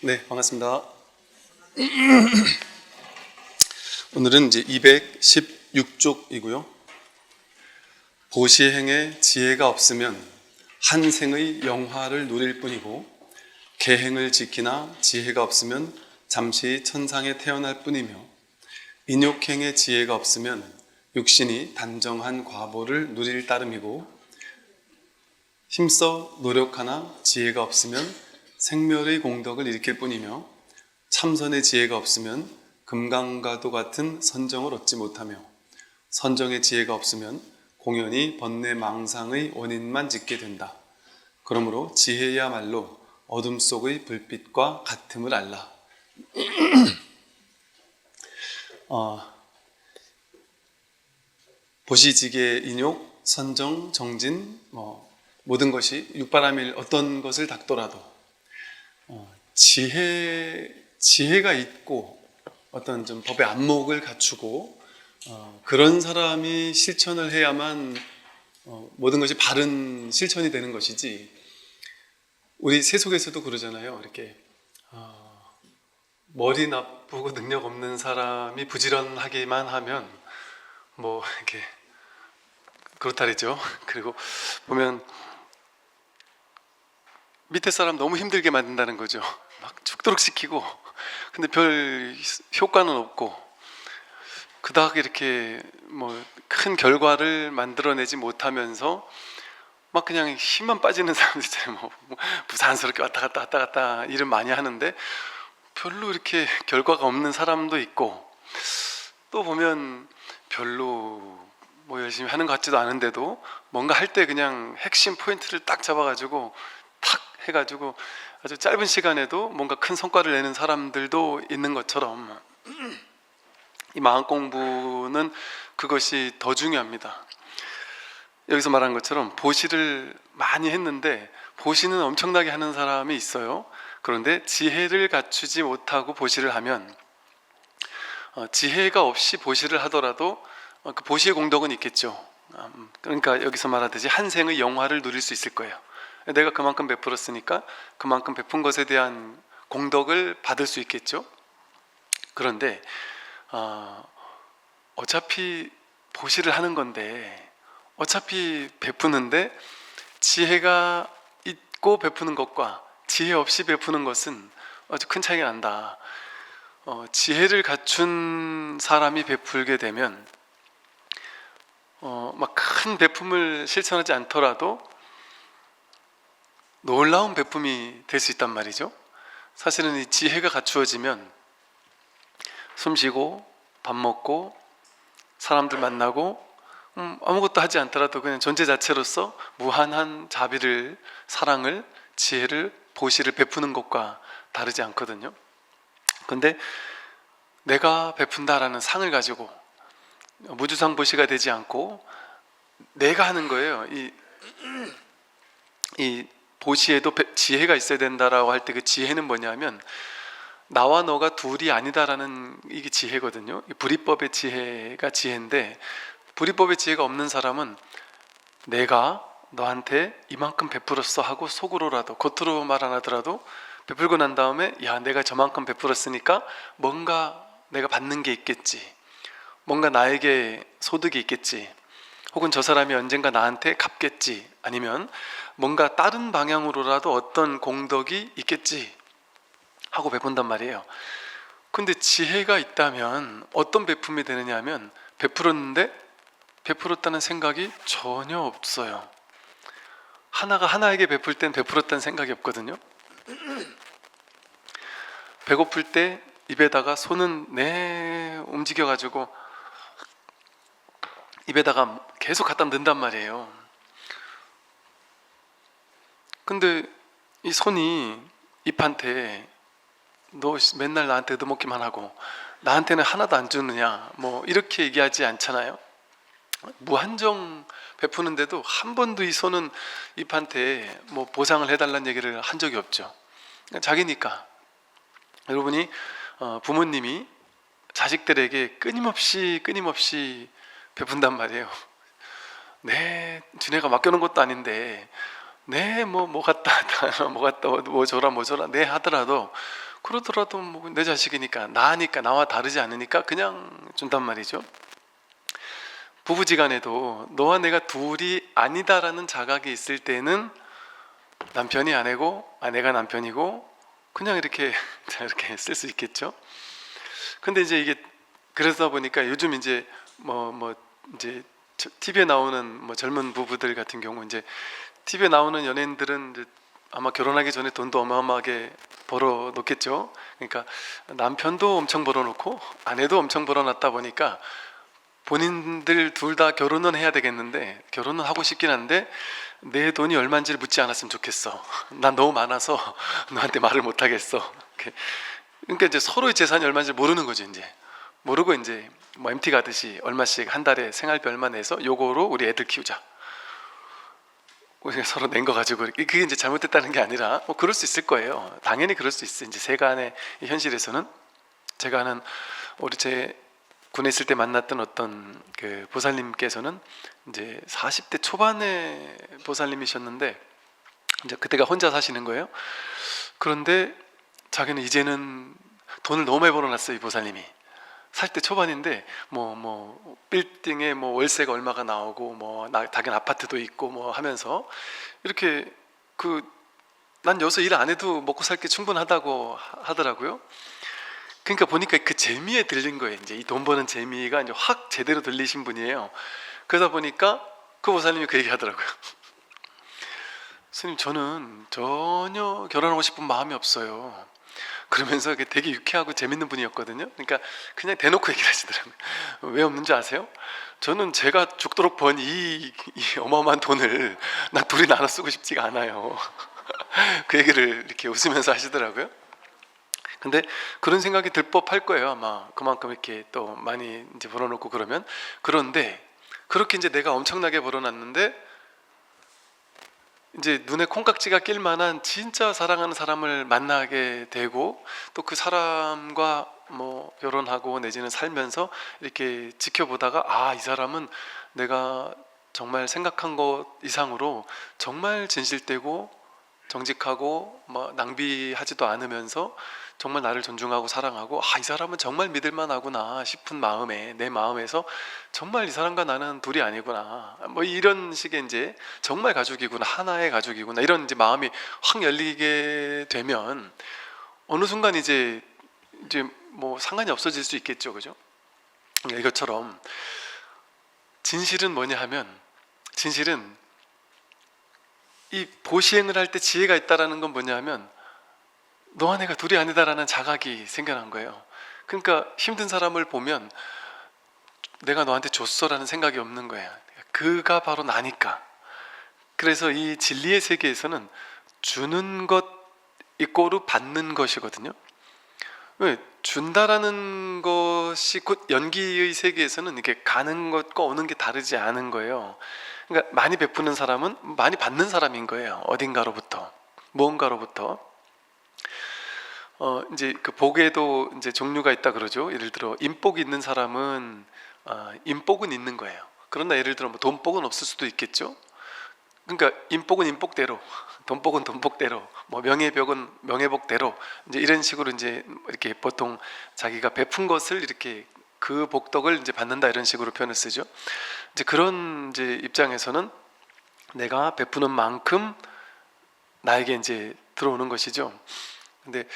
네, 반갑습니다. 오늘은 이제 216쪽이고요. 보시행에 지혜가 없으면 한 생의 영화를 누릴 뿐이고, 계행을 지키나 지혜가 없으면 잠시 천상에 태어날 뿐이며, 인욕행에 지혜가 없으면 육신이 단정한 과보를 누릴 따름이고, 힘써 노력하나 지혜가 없으면 생멸의 공덕을 일으킬 뿐이며, 참선의 지혜가 없으면 금강과도 같은 선정을 얻지 못하며, 선정의 지혜가 없으면 공연히 번뇌망상의 원인만 짓게 된다. 그러므로 지혜야말로 어둠 속의 불빛과 같음을 알라. 보시지계, 인욕, 선정, 정진, 모든 것이 육바라밀 어떤 것을 닦더라도 지혜가 있고 어떤 좀 법의 안목을 갖추고 그런 사람이 실천을 해야만 모든 것이 바른 실천이 되는 것이지, 우리 세속에서도 그러잖아요. 이렇게 머리 나쁘고 능력 없는 사람이 부지런하기만 하면 뭐 이렇게 그렇다 그러죠. 그리고 보면 밑에 사람 너무 힘들게 만든다는 거죠. 막 죽도록 시키고, 근데 별 효과는 없고, 그닥 이렇게 뭐 큰 결과를 만들어내지 못하면서 막 그냥 힘만 빠지는 사람들 있잖아요. 뭐 부산스럽게 왔다 갔다 일을 많이 하는데 별로 이렇게 결과가 없는 사람도 있고, 또 보면 별로 뭐 열심히 하는 것 같지도 않은데도 뭔가 할 때 그냥 핵심 포인트를 딱 잡아가지고 탁 해가지고 아주 짧은 시간에도 뭔가 큰 성과를 내는 사람들도 있는 것처럼, 이 마음 공부는 그것이 더 중요합니다. 여기서 말한 것처럼 보시를 많이 했는데, 보시는 엄청나게 하는 사람이 있어요. 그런데 지혜를 갖추지 못하고 보시를 하면, 지혜가 없이 보시를 하더라도 그 보시의 공덕은 있겠죠. 그러니까 여기서 말하듯이 한 생의 영화를 누릴 수 있을 거예요. 내가 그만큼 베풀었으니까 그만큼 베푼 것에 대한 공덕을 받을 수 있겠죠. 그런데 어차피 보시를 하는 건데, 어차피 베푸는데 지혜가 있고 베푸는 것과 지혜 없이 베푸는 것은 아주 큰 차이가 난다. 지혜를 갖춘 사람이 베풀게 되면 막 큰 베품을 실천하지 않더라도 놀라운 베품이 될 수 있단 말이죠. 사실은 이 지혜가 갖추어지면 숨 쉬고 밥 먹고 사람들 만나고 아무것도 하지 않더라도 그냥 존재 자체로서 무한한 자비를, 사랑을, 지혜를, 보시를 베푸는 것과 다르지 않거든요. 근데 내가 베푼다라는 상을 가지고 무주상 보시가 되지 않고 내가 하는 거예요. 이 보시에도 지혜가 있어야 된다라고 할 때 그 지혜는 뭐냐면, 나와 너가 둘이 아니다라는 이게 지혜거든요. 불이법의 지혜가 지혜인데, 불이법의 지혜가 없는 사람은 내가 너한테 이만큼 베풀었어 하고 속으로라도, 겉으로 말 안 하더라도 베풀고 난 다음에, 야, 내가 저만큼 베풀었으니까 뭔가 내가 받는 게 있겠지, 뭔가 나에게 소득이 있겠지, 혹은 저 사람이 언젠가 나한테 갚겠지, 아니면 뭔가 다른 방향으로라도 어떤 공덕이 있겠지 하고 베푼단 말이에요. 근데 지혜가 있다면 어떤 베품이 되느냐 하면, 베풀었는데 베풀었다는 생각이 전혀 없어요. 하나가 하나에게 베풀 땐 베풀었다는 생각이 없거든요. 배고플 때 입에다가 손은 움직여가지고 입에다가 계속 갖다 넣는단 말이에요. 근데 이 손이 입한테 너 맨날 나한테 얻어먹기만 하고 나한테는 하나도 안 주느냐, 뭐 이렇게 얘기하지 않잖아요. 무한정 베푸는데도 한 번도 이 손은 입한테 뭐 보상을 해달라는 얘기를 한 적이 없죠. 자기니까. 여러분이 부모님이 자식들에게 끊임없이 베푼단 말이에요. 네, 준혜가 맡겨놓은 것도 아닌데 네, 뭐 갖다 뭐 줘라 네 하더라도 그러더라도 뭐 내 자식이니까, 나니까, 나와 다르지 않으니까 그냥 준단 말이죠. 부부지간에도 너와 내가 둘이 아니다라는 자각이 있을 때는 남편이 아내고 아내가 남편이고 그냥 이렇게 이렇게 쓸 수 있겠죠. 근데 이제 이게 그러다 보니까 요즘 이제 이제 TV에 나오는 젊은 부부들 같은 경우, 이제 TV에 나오는 연예인들은 이제 아마 결혼하기 전에 돈도 어마어마하게 벌어 놓겠죠. 그러니까 남편도 엄청 벌어 놓고 아내도 엄청 벌어 놨다 보니까 본인들 둘 다 결혼은 해야 되겠는데, 결혼은 하고 싶긴 한데 내 돈이 얼마인지를 묻지 않았으면 좋겠어. 난 너무 많아서 너한테 말을 못 하겠어. 그러니까 이제 서로의 재산이 얼마인지 모르는 거죠. 이제 모르고 이제 뭐 MT 가듯이 얼마씩 한 달에 생활비 얼마 내서 요거로 우리 애들 키우자. 우리가 서로 낸 거 가지고 그게 이제 잘못됐다는 게 아니라 뭐 그럴 수 있을 거예요. 당연히 그럴 수 있어요. 이제 세간의 현실에서는. 제가 아는 우리 제 군에 있을 때 만났던 어떤 그 보살님께서는 이제 40대 초반의 보살님이셨는데, 이제 그때가 혼자 사시는 거예요. 그런데 자기는 이제는 돈을 너무 많이 벌어놨어요. 이 보살님이 40대 초반인데 빌딩에 월세가 얼마가 나오고 자기는 아파트도 있고 하면서 이렇게 난 여기서 일 안 해도 먹고 살기 충분하다고 하더라고요. 그러니까 보니까 그 재미에 들린 거예요. 이제 이 돈 버는 재미가 이제 확 제대로 들리신 분이에요. 그러다 보니까 그 보살님이 그 얘기 하더라고요. 스님, 저는 전혀 결혼하고 싶은 마음이 없어요. 그러면서 되게 유쾌하고 재밌는 분이었거든요. 그러니까 그냥 대놓고 얘기를 하시더라고요. 왜 없는 줄 아세요? 저는 제가 죽도록 번 이 어마어마한 돈을 나 둘이 나눠 쓰고 싶지가 않아요. 그 얘기를 이렇게 웃으면서 하시더라고요. 근데 그런 생각이 들 법할 거예요. 아마 그만큼 이렇게 또 많이 이제 벌어놓고 그러면. 그런데 그렇게 이제 내가 엄청나게 벌어놨는데 이제 눈에 콩깍지가 낄 만한 진짜 사랑하는 사람을 만나게 되고, 또 그 사람과 결혼하고 내지는 살면서 이렇게 지켜보다가 이 사람은 내가 정말 생각한 것 이상으로 정말 진실되고 정직하고 낭비하지도 않으면서 정말 나를 존중하고 사랑하고 이 사람은 정말 믿을만하구나 싶은 마음에, 내 마음에서 정말 이 사람과 나는 둘이 아니구나, 이런 식의 이제 정말 가족이구나, 하나의 가족이구나, 이런 이제 마음이 확 열리게 되면 어느 순간 이제 상관이 없어질 수 있겠죠, 그죠? 이것처럼 진실은 뭐냐 하면, 진실은 이 보시행을 할 때 지혜가 있다라는 건 뭐냐 하면 너와 내가 둘이 아니다라는 자각이 생겨난 거예요. 그러니까 힘든 사람을 보면 내가 너한테 줬어라는 생각이 없는 거예요. 그가 바로 나니까. 그래서 이 진리의 세계에서는 주는 것 이꼬르 받는 것이거든요. 왜? 준다라는 것이 곧 연기의 세계에서는 이게 가는 것과 오는 게 다르지 않은 거예요. 그러니까 많이 베푸는 사람은 많이 받는 사람인 거예요. 어딘가로부터, 무언가로부터. 이제 그 복에도 이제 종류가 있다 그러죠. 예를 들어 인복이 있는 사람은 인복은 있는 거예요. 그러나 예를 들어 돈복은 없을 수도 있겠죠. 그러니까 인복은 인복대로, 돈복은 돈복대로, 명예복은 명예복대로, 이제 이런 식으로 이제 이렇게 보통 자기가 베푼 것을 이렇게 그 복덕을 이제 받는다, 이런 식으로 표현을 쓰죠. 이제 그런 이제 입장에서는 내가 베푸는 만큼 나에게 이제 들어오는 것이죠. 근데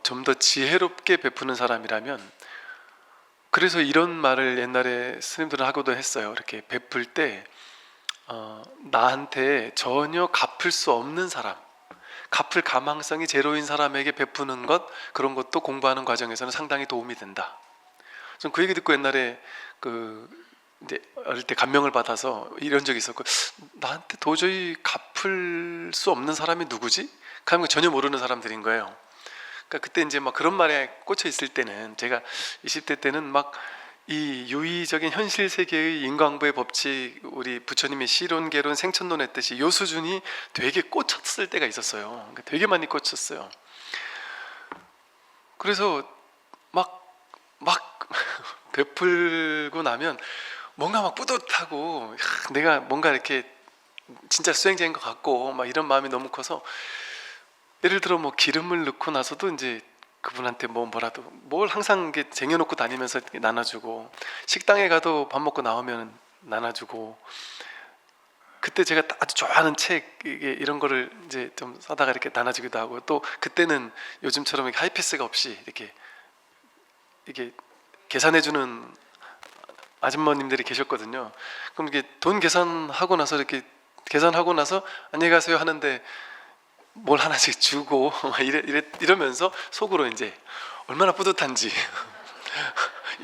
좀 더 지혜롭게 베푸는 사람이라면, 그래서 이런 말을 옛날에 스님들은 하고도 했어요. 이렇게 베풀 때 나한테 전혀 갚을 수 없는 사람, 갚을 가망성이 제로인 사람에게 베푸는 것, 그런 것도 공부하는 과정에서는 상당히 도움이 된다. 전 그 얘기 듣고 옛날에 이제 어릴 때 감명을 받아서 이런 적이 있었고, 나한테 도저히 갚을 수 없는 사람이 누구지? 하면 전혀 모르는 사람들인 거예요. 그러니까 그때 이제 그런 말에 꽂혀 있을 때는, 제가 20대 때는 이 유의적인 현실 세계의 인과응보의 법칙, 우리 부처님의 시론, 개론, 생천론 했듯이 요 수준이 되게 꽂혔을 때가 있었어요. 그러니까 되게 많이 꽂혔어요. 그래서 막 베풀고 나면 뭔가 뿌듯하고, 내가 뭔가 이렇게 진짜 수행자인 것 같고 이런 마음이 너무 커서, 예를 들어 기름을 넣고 나서도 이제 그분한테 뭐라도 뭘 항상 이렇게 쟁여놓고 다니면서 이렇게 나눠주고, 식당에 가도 밥 먹고 나오면 나눠주고, 그때 제가 아주 좋아하는 책 이런 거를 이제 좀 사다가 이렇게 나눠주기도 하고, 또 그때는 요즘처럼 이렇게 하이패스가 없이 이게 계산해주는 아줌마님들이 계셨거든요. 그럼 이게 돈 계산하고 나서 이렇게 계산하고 나서 안녕히 가세요 하는데 뭘 하나씩 주고 막 이러면서 속으로 이제 얼마나 뿌듯한지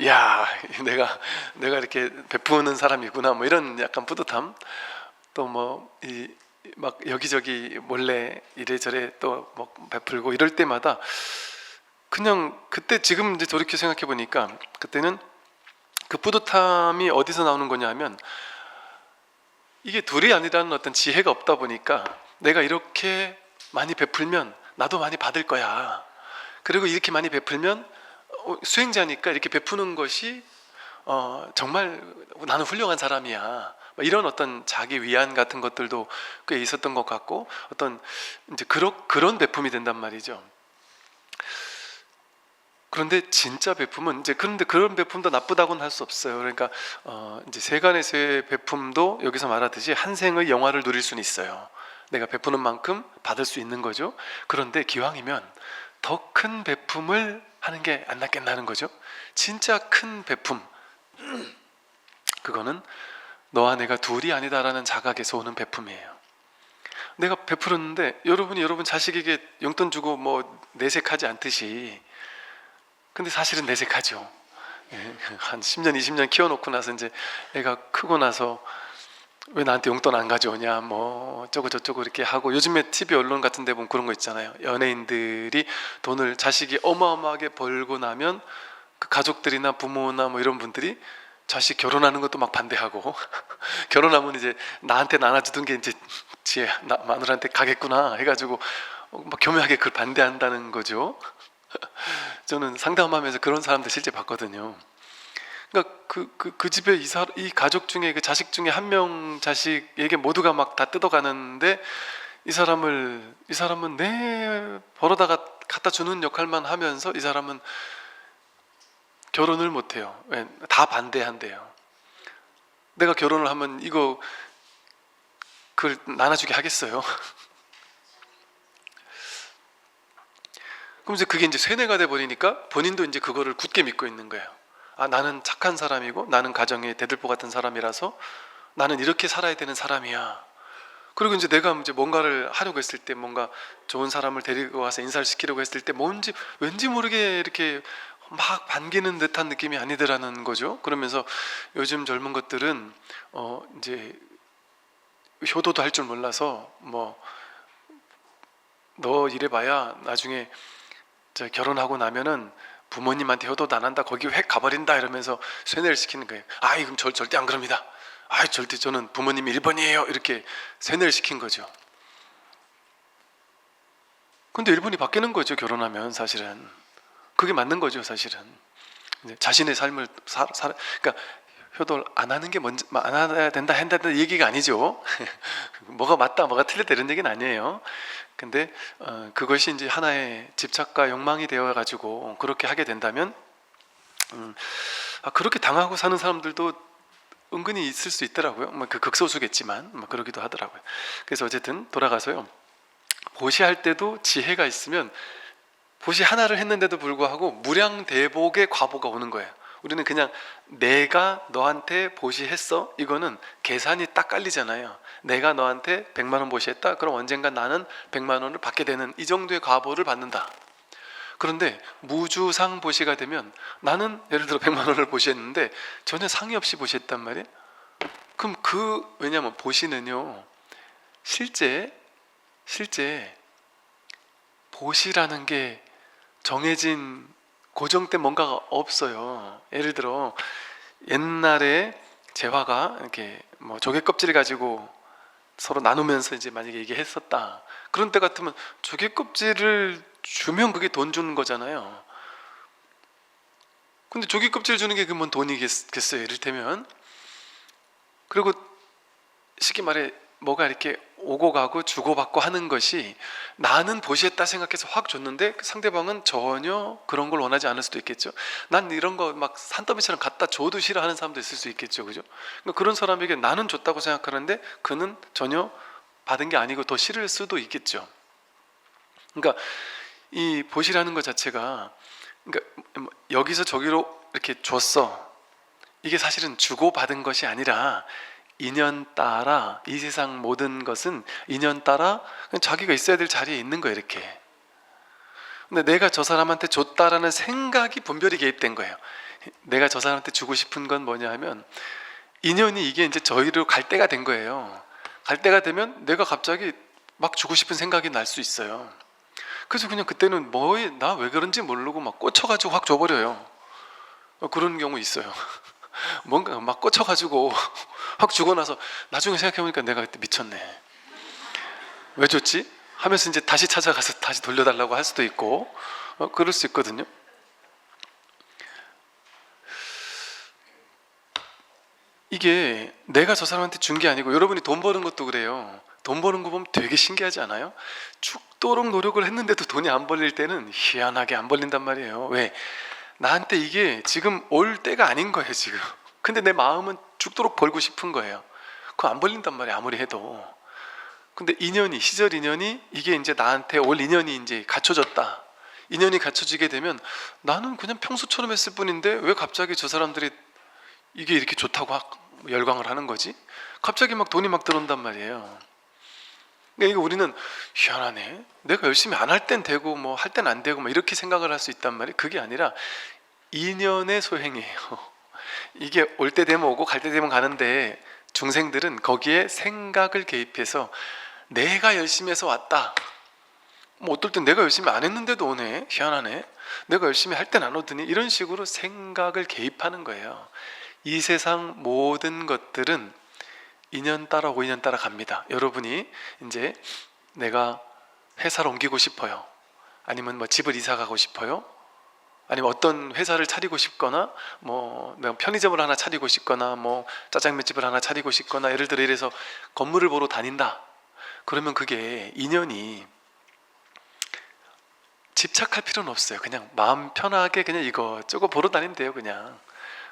야, 내가 이렇게 베푸는 사람이구나, 뭐 이런 약간 뿌듯함. 또 뭐 막 여기저기 몰래 이래저래 또 뭐 베풀고 이럴 때마다 그냥 그때 지금 이제 돌이켜 생각해 보니까 그때는 그 뿌듯함이 어디서 나오는 거냐 하면, 이게 둘이 아니라는 어떤 지혜가 없다 보니까 내가 이렇게 많이 베풀면 나도 많이 받을 거야. 그리고 이렇게 많이 베풀면 수행자니까 이렇게 베푸는 것이 정말 나는 훌륭한 사람이야, 이런 어떤 자기 위안 같은 것들도 꽤 있었던 것 같고, 어떤 이제 그런 베품이 된단 말이죠. 그런데 진짜 베품은 이제, 그런데 그런 베품도 나쁘다고는 할 수 없어요. 그러니까 이제 세간에서의 베품도 여기서 말하듯이 한 생의 영화를 누릴 수는 있어요. 내가 베푸는 만큼 받을 수 있는 거죠. 그런데 기왕이면 더 큰 베품을 하는 게 안 낫겠나는 거죠. 진짜 큰 베품, 그거는 너와 내가 둘이 아니다라는 자각에서 오는 베품이에요. 내가 베풀었는데 여러분이 여러분 자식에게 용돈 주고 뭐 내색하지 않듯이, 근데 사실은 내색하죠. 한 10년 20년 키워놓고 나서 이제 애가 크고 나서 왜 나한테 용돈 안 가져오냐, 뭐 어쩌고 저쩌고 이렇게 하고, 요즘에 TV 언론 같은 데 보면 그런 거 있잖아요. 연예인들이 돈을 자식이 어마어마하게 벌고 나면 그 가족들이나 부모나 뭐 이런 분들이 자식 결혼하는 것도 막 반대하고 결혼하면 이제 나한테 나눠주던 게 이제 마누라한테 가겠구나 해가지고 막 교묘하게 그걸 반대한다는 거죠. 저는 상담하면서 그런 사람들 실제 봤거든요. 그러니까 그 집에 이 가족 중에 그 자식 중에 한 명 자식에게 모두가 막 다 뜯어가는데 이 사람은 내 벌어다가 갖다 주는 역할만 하면서 이 사람은 결혼을 못 해요. 왜? 다 반대한대요. 내가 결혼을 하면 그걸 나눠주게 하겠어요? 그럼 이제 그게 이제 쇠뇌가 돼 버리니까 본인도 이제 그거를 굳게 믿고 있는 거예요. 아, 나는 착한 사람이고 나는 가정의 대들보 같은 사람이라서 나는 이렇게 살아야 되는 사람이야. 그리고 이제 내가 이제 뭔가를 하려고 했을 때, 뭔가 좋은 사람을 데리고 와서 인사를 시키려고 했을 때 왠지 모르게 이렇게 막 반기는 듯한 느낌이 아니더라는 거죠. 그러면서 요즘 젊은 것들은 이제 효도도 할 줄 몰라서 뭐 너 이래봐야 나중에 결혼하고 나면은 부모님한테 효도도 안 한다, 거기 획 가버린다, 이러면서 쇠뇌를 시키는 거예요. 아, 이건 절대 안 그럽니다. 아, 절대 저는 부모님이 1번이에요. 이렇게 쇠뇌를 시킨 거죠. 근데 1번이 바뀌는 거죠, 결혼하면. 사실은 그게 맞는 거죠, 사실은. 자신의 삶을 그러니까 효도를 안 하는 게 먼저, 안 해야 된다 한다는 얘기가 아니죠. 뭐가 맞다 뭐가 틀렸다 이런 얘기는 아니에요. 근데 그것이 이제 하나의 집착과 욕망이 되어 가지고 그렇게 하게 된다면, 그렇게 당하고 사는 사람들도 은근히 있을 수 있더라고요. 뭐 그 극소수겠지만 뭐 그러기도 하더라고요. 그래서 어쨌든 돌아가서요, 보시할 때도 지혜가 있으면 보시 하나를 했는데도 불구하고 무량대복의 과보가 오는 거예요. 우리는 그냥 내가 너한테 보시했어, 이거는 계산이 딱 깔리잖아요. 내가 너한테 100만 원 보시했다, 그럼 언젠가 나는 100만 원을 받게 되는, 이 정도의 과보를 받는다. 그런데 무주상 보시가 되면 나는 예를 들어 100만 원을 보시했는데 전혀 상의 없이 보시했단 말이에요. 그럼 왜냐하면 보시는요, 실제 보시라는 게 정해진 고정된 뭔가가 없어요. 예를 들어 옛날에 재화가 이렇게 뭐 조개 껍질을 가지고 서로 나누면서 이제 만약에 얘기했었다, 그런 때 같으면 조개 껍질을 주면 그게 돈 주는 거잖아요. 근데 조개 껍질 주는 게 그러면 돈이겠어요, 이를테면. 그리고 쉽게 말해 뭐가 이렇게 오고 가고 주고받고 하는 것이 나는 보시했다 생각해서 확 줬는데 상대방은 전혀 그런 걸 원하지 않을 수도 있겠죠. 난 이런 거 막 산더미처럼 갖다 줘도 싫어하는 사람도 있을 수 있겠죠, 그죠? 그러니까 그런 사람에게 나는 줬다고 생각하는데 그는 전혀 받은 게 아니고 더 싫을 수도 있겠죠. 그러니까 이 보시라는 것 자체가, 그러니까 여기서 저기로 이렇게 줬어, 이게 사실은 주고받은 것이 아니라 인연 따라, 이 세상 모든 것은 인연 따라 자기가 있어야 될 자리에 있는 거예요, 이렇게. 근데 내가 저 사람한테 줬다라는 생각이 분별이 개입된 거예요. 내가 저 사람한테 주고 싶은 건 뭐냐 하면, 인연이 이게 이제 저희로 갈 때가 된 거예요. 갈 때가 되면 내가 갑자기 막 주고 싶은 생각이 날 수 있어요. 그래서 그냥 그때는 나 왜 그런지 모르고 막 꽂혀가지고 확 줘버려요. 그런 경우 있어요. 뭔가 막 꽂혀가지고 확 주고 나서 나중에 생각해보니까 내가 그때 미쳤네, 왜 줬지? 하면서 이제 다시 찾아가서 다시 돌려달라고 할 수도 있고, 그럴 수 있거든요. 이게 내가 저 사람한테 준 게 아니고, 여러분이 돈 버는 것도 그래요. 돈 버는 거 보면 되게 신기하지 않아요? 죽도록 노력을 했는데도 돈이 안 벌릴 때는 희한하게 안 벌린단 말이에요. 왜? 나한테 이게 지금 올 때가 아닌 거예요, 지금. 근데 내 마음은 죽도록 벌고 싶은 거예요. 그거 안 벌린단 말이에요, 아무리 해도. 근데 인연이, 시절 인연이, 이게 이제 나한테 올 인연이 이제 갖춰졌다. 인연이 갖춰지게 되면 나는 그냥 평소처럼 했을 뿐인데 왜 갑자기 저 사람들이 이게 이렇게 좋다고 열광을 하는 거지? 갑자기 막 돈이 막 들어온단 말이에요. 그러니까 이거 우리는 희한하네, 내가 열심히 안 할 땐 되고 뭐 할 땐 안 되고 뭐 이렇게 생각을 할 수 있단 말이에요. 그게 아니라 인연의 소행이에요. 이게 올 때 되면 오고 갈 때 되면 가는데, 중생들은 거기에 생각을 개입해서 내가 열심히 해서 왔다, 뭐 어떨 땐 내가 열심히 안 했는데도 오네, 희한하네, 내가 열심히 할 땐 안 오더니, 이런 식으로 생각을 개입하는 거예요. 이 세상 모든 것들은 인연 따라 오고 인연 따라 갑니다. 여러분이 이제 내가 회사를 옮기고 싶어요, 아니면 뭐 집을 이사 가고 싶어요, 아니면 어떤 회사를 차리고 싶거나, 뭐 내가 편의점을 하나 차리고 싶거나, 뭐 짜장면집을 하나 차리고 싶거나, 예를 들어 이래서 건물을 보러 다닌다. 그러면 그게 인연이, 집착할 필요는 없어요. 그냥 마음 편하게 그냥 이거저거 보러 다니면 돼요, 그냥.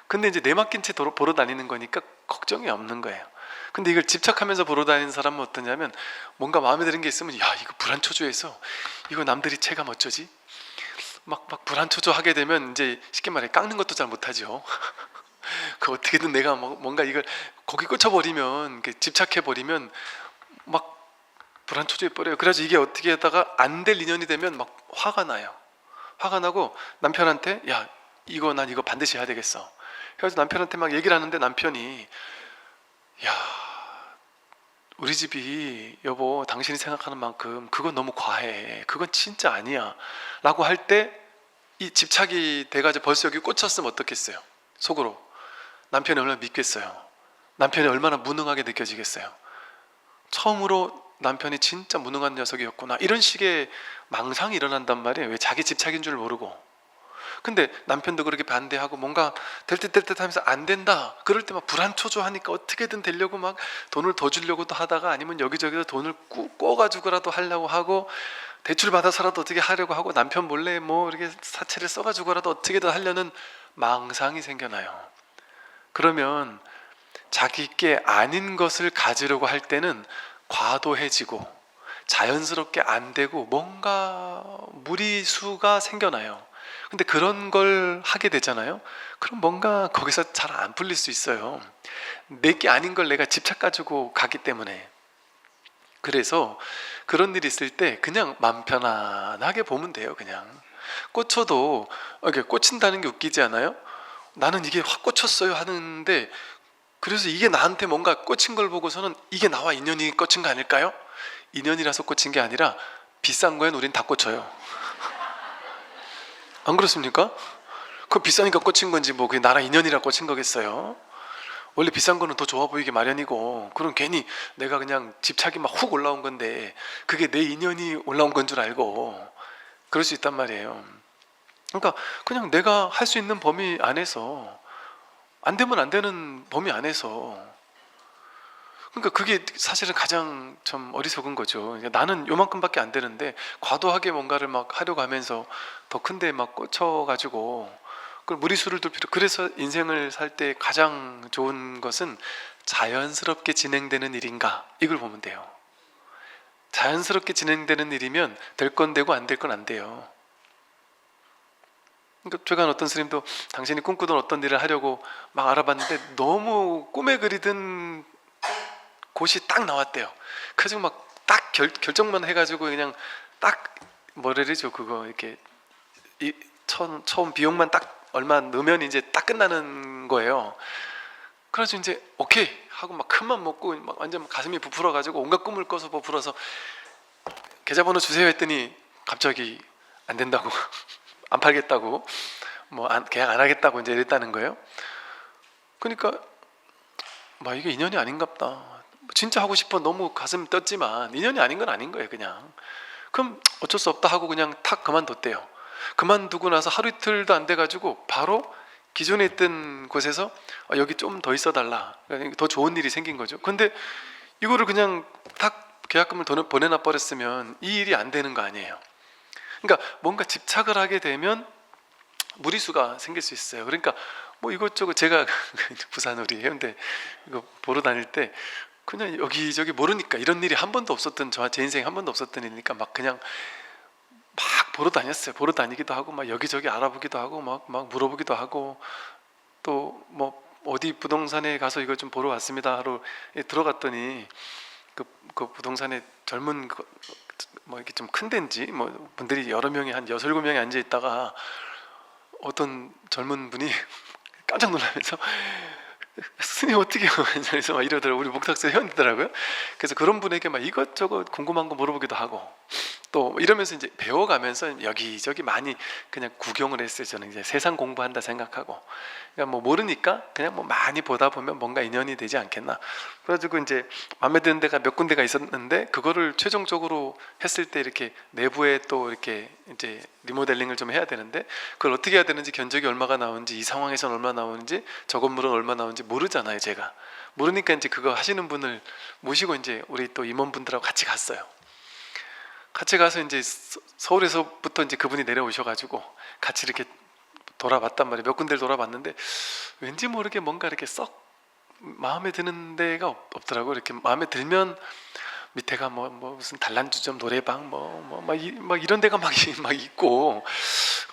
근데 이제 내 맡긴 채 보러 다니는 거니까 걱정이 없는 거예요. 근데 이걸 집착하면서 보러 다니는 사람은 어떠냐면, 뭔가 마음에 드는 게 있으면 야, 이거 불안초조해서 이거 남들이 체감 어쩌지? 막 불안초조하게 되면 이제 쉽게 말해 깎는 것도 잘 못하죠. 그 어떻게든 내가 뭔가 이걸 거기 꽂혀버리면, 집착해버리면 막 불안초조해버려요. 그래서 이게 어떻게 하다가 안 될 인연이 되면 막 화가 나요. 화가 나고 남편한테 야, 난 이거 반드시 해야 되겠어. 그래서 남편한테 막 얘기를 하는데, 남편이 야, 우리 집이 여보 당신이 생각하는 만큼 그건 너무 과해, 그건 진짜 아니야 라고 할 때, 이 집착이 돼가지고 벌써 여기 꽂혔으면 어떻겠어요? 속으로 남편이 얼마나 믿겠어요? 남편이 얼마나 무능하게 느껴지겠어요? 처음으로 남편이 진짜 무능한 녀석이었구나, 이런 식의 망상이 일어난단 말이에요. 왜? 자기 집착인 줄 모르고. 근데 남편도 그렇게 반대하고 뭔가 될 듯 하면서 안 된다, 그럴 때 막 불안초조하니까 어떻게든 되려고 막 돈을 더 주려고도 하다가, 아니면 여기저기서 돈을 꿔가지고라도 하려고 하고, 대출 받아서라도 어떻게 하려고 하고, 남편 몰래 뭐 이렇게 사채를 써가지고라도 어떻게든 하려는 망상이 생겨나요. 그러면 자기께 아닌 것을 가지려고 할 때는 과도해지고 자연스럽게 안 되고 뭔가 무리수가 생겨나요. 근데 그런 걸 하게 되잖아요. 그럼 뭔가 거기서 잘 안 풀릴 수 있어요. 내게 아닌 걸 내가 집착 가지고 가기 때문에. 그래서 그런 일이 있을 때 그냥 마음 편안하게 보면 돼요. 그냥 꽂혀도 이렇게 꽂힌다는 게 웃기지 않아요? 나는 이게 확 꽂혔어요 하는데, 그래서 이게 나한테 뭔가 꽂힌 걸 보고서는 이게 나와 인연이 꽂힌 거 아닐까요? 인연이라서 꽂힌 게 아니라 비싼 거엔 우린 다 꽂혀요. 안 그렇습니까? 그거 비싸니까 꽂힌 건지 뭐 그게 나랑 인연이라 꽂힌 거겠어요? 원래 비싼 거는 더 좋아 보이기 마련이고, 그럼 괜히 내가 그냥 집착이 막 훅 올라온 건데 그게 내 인연이 올라온 건 줄 알고 그럴 수 있단 말이에요. 그러니까 그냥 내가 할 수 있는 범위 안에서, 안 되면 안 되는 범위 안에서, 그러니까 그게 사실은 가장 좀 어리석은 거죠. 그러니까 나는 요만큼밖에 안 되는데 과도하게 뭔가를 막 하려고 하면서 더 큰데 막 꽂혀가지고 그걸 무리수를 둘 필요. 그래서 인생을 살 때 가장 좋은 것은 자연스럽게 진행되는 일인가, 이걸 보면 돼요. 자연스럽게 진행되는 일이면 될 건 되고 안 될 건 안 돼요. 그러니까 제가 어떤 스님도 당신이 꿈꾸던 어떤 일을 하려고 막 알아봤는데 너무 꿈에 그리던 곳이 딱 나왔대요. 그래서 막 딱 결정만 해가지고 그냥 딱 뭐라 그러죠, 그거 이렇게 처음 비용만 딱 얼마 넣으면 이제 딱 끝나는 거예요. 그래서 이제 오케이 하고 막 큰맘 먹고 막 완전 가슴이 부풀어가지고 온갖 꿈을 꿔서 부풀어서 계좌번호 주세요 했더니 갑자기 안 된다고 안 팔겠다고 계약 안 하겠다고 이제 이랬다는 거예요. 그러니까 막 이게 인연이 아닌갑다. 진짜 하고 싶어 너무 가슴 떴지만 인연이 아닌 건 아닌 거예요. 그냥 그럼 어쩔 수 없다 하고 그냥 탁 그만뒀대요. 그만두고 나서 하루 이틀도 안 돼가지고 바로 기존에 있던 곳에서 여기 좀 더 있어 달라, 더 좋은 일이 생긴 거죠. 근데 이거를 그냥 탁 계약금을 돈을 보내놔 버렸으면 이 일이 안 되는 거 아니에요. 그러니까 뭔가 집착을 하게 되면 무리수가 생길 수 있어요. 그러니까 뭐 이것저것 제가 부산 우리 해운대 이거 보러 다닐 때 그냥 여기저기 모르니까, 이런 일이 한 번도 없었던, 제 인생에 한 번도 없었던 일이니까 막 그냥 막 보러 다녔어요. 보러 다니기도 하고 막 여기저기 알아보기도 하고 막 물어보기도 하고, 또 뭐 어디 부동산에 가서 이거 좀 보러 왔습니다 하러 들어갔더니 그 부동산에 젊은 뭐 이렇게 좀 큰 데인지 뭐 분들이 여러 명이 한 6, 7명이 앉아 있다가 어떤 젊은 분이 깜짝 놀라면서 스님 어떻게 해요? 그래서 막 이러더라고요. 우리 목탁사 회원이더라고요. 그래서 그런 분에게 막 이것저것 궁금한 거 물어보기도 하고, 또 이러면서 이제 배워가면서 여기저기 많이 그냥 구경을 했어요. 저는 이제 세상 공부한다 생각하고, 그러니까 뭐 모르니까 그냥 뭐 많이 보다 보면 뭔가 인연이 되지 않겠나. 그래가지고 이제 마음에 드는 데가 몇 군데가 있었는데 그거를 최종적으로 했을 때 이렇게 내부에 또 이렇게 이제 리모델링을 좀 해야 되는데 그걸 어떻게 해야 되는지, 견적이 얼마가 나오는지, 이 상황에서는 얼마 나오는지, 저 건물은 얼마 나오는지 모르잖아요. 제가 모르니까 이제 그거 하시는 분을 모시고 이제 우리 또 임원분들하고 같이 갔어요. 같이 가서 이제 서울에서부터 이제 그분이 내려오셔가지고 같이 이렇게 돌아봤단 말이에요. 몇 군데를 돌아봤는데 왠지 모르게 뭔가 이렇게 썩 마음에 드는 데가 없더라고요. 이렇게 마음에 들면 밑에가 뭐 무슨 단란주점, 노래방 막 이런 데가 막 있고,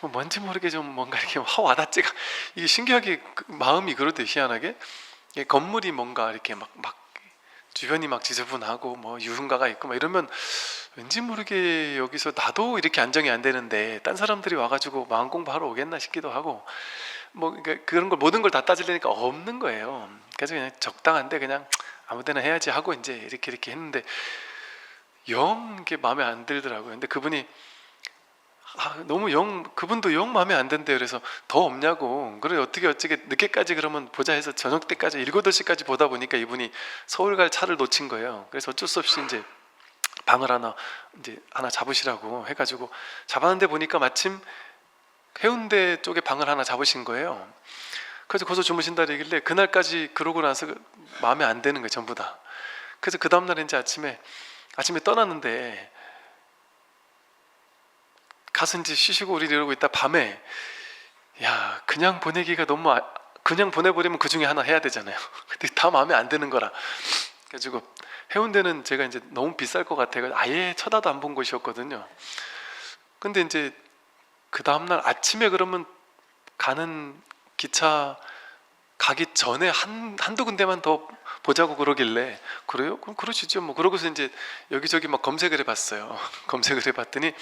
뭔지 모르게 좀 뭔가 이렇게 확 와닿지가, 이게 신기하게 마음이 그러대요. 희한하게 건물이 뭔가 이렇게 막 주변이 막 지저분하고 뭐 유흥가가 있고 막 이러면 왠지 모르게 여기서 나도 이렇게 안정이 안 되는데 딴 사람들이 와가지고 마음 공부하러 오겠나 싶기도 하고, 뭐 그러니까 그런 걸 모든 걸 다 따지려니까 없는 거예요. 그래서 그냥 적당한데 그냥 아무데나 해야지 하고 이제 이렇게 했는데 영 이게 마음에 안 들더라고요. 근데 그분이 너무 그분도 영 마음에 안 든대요. 그래서 더 없냐고. 그래 어떻게 늦게까지 그러면 보자 해서 저녁 때까지 7, 8시까지 보다 보니까 이분이 서울 갈 차를 놓친 거예요. 그래서 어쩔 수 없이 이제 방을 하나 잡으시라고 해가지고 잡았는데 보니까 마침 해운대 쪽에 방을 하나 잡으신 거예요. 그래서 거기서 주무신다 얘기길래 그날까지 그러고 나서 마음에 안 드는 거예요. 전부 다. 그래서 그 다음날 이제 아침에 떠났는데 가서 이제 쉬시고 우리 이러고 있다 밤에 야 그냥 보내기가 너무 그냥 보내버리면 그 중에 하나 해야 되잖아요. 근데 다 마음에 안 드는 거라 그래가지고 해운대는 제가 이제 너무 비쌀 것 같아요. 아예 쳐다도 안 본 곳이었거든요. 근데 이제 그 다음날 아침에 그러면 가는 기차 가기 전에 한두 군데만 더 보자고 그러길래 그래요? 그럼 그러시죠 뭐. 그러고서 이제 여기저기 막 검색을 해봤어요. 검색을 해봤더니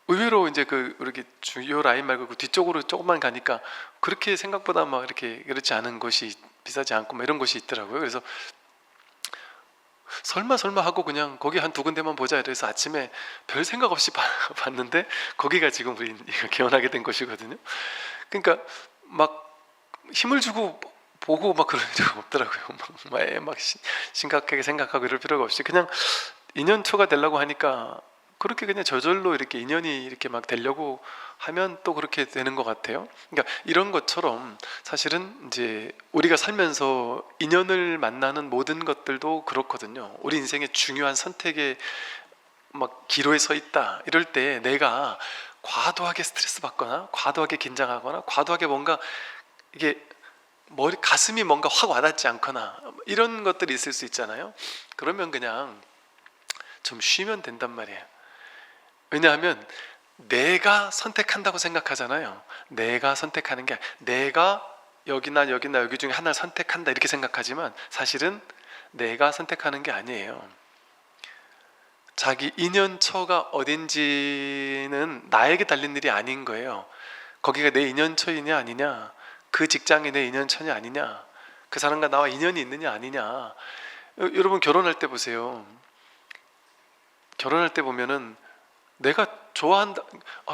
의외로 이제 이렇게 주요 라인 말고 그 뒤쪽으로 조금만 가니까 그렇게 생각보다 막 이렇게 그렇지 않은 곳이, 비싸지 않고 막 이런 곳이 있더라고요. 그래서 설마 하고 그냥 거기 한 두 군데만 보자 이래서 아침에 별 생각 없이 봤는데 거기가 지금 우리 개원하게 된 곳이거든요. 그러니까 막 힘을 주고 보고 막 그럴 필요가 없더라고요. 막 심각하게 생각하고 이럴 필요가 없이 그냥 인연초가 되려고 하니까 그렇게 그냥 저절로 이렇게 인연이 이렇게 막 되려고 하면 또 그렇게 되는 것 같아요. 그러니까 이런 것처럼 사실은 이제 우리가 살면서 인연을 만나는 모든 것들도 그렇거든요. 우리 인생의 중요한 선택의 막 기로에 서 있다 이럴 때 내가 과도하게 스트레스 받거나 과도하게 긴장하거나 과도하게 뭔가 이게 머리 가슴이 뭔가 확 와닿지 않거나 이런 것들이 있을 수 있잖아요. 그러면 그냥 좀 쉬면 된단 말이에요. 왜냐하면 내가 선택한다고 생각하잖아요. 내가 선택하는 게 내가 여기나 여기나 여기 중에 하나를 선택한다 이렇게 생각하지만 사실은 내가 선택하는 게 아니에요. 자기 인연처가 어딘지는 나에게 달린 일이 아닌 거예요. 거기가 내 인연처이냐 아니냐, 그 직장이 내 인연처냐 아니냐, 그 사람과 나와 인연이 있느냐 아니냐. 여러분 결혼할 때 보세요. 결혼할 때 보면은 내가 좋아한다.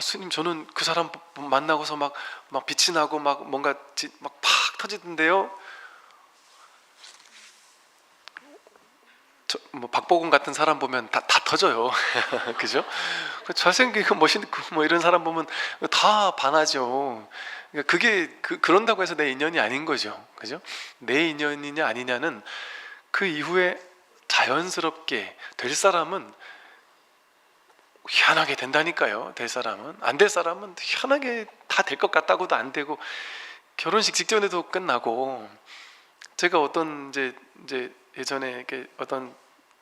스님 저는 그 사람 만나고서 막 빛이 나고 막 뭔가 막 팍 터지던데요. 뭐 박보검 같은 사람 보면 다 터져요. 그죠? 잘생기고 멋있고 뭐 이런 사람 보면 다 반하죠. 그러니까 그게 그런다고 해서 내 인연이 아닌 거죠. 그죠? 내 인연이냐 아니냐는 그 이후에 자연스럽게 될 사람은 희한하게 된다니까요. 될 사람은. 안 될 사람은 희한하게 다 될 것 같다고도 안 되고 결혼식 직전에도 끝나고. 제가 어떤 이제 예전에 이렇게 어떤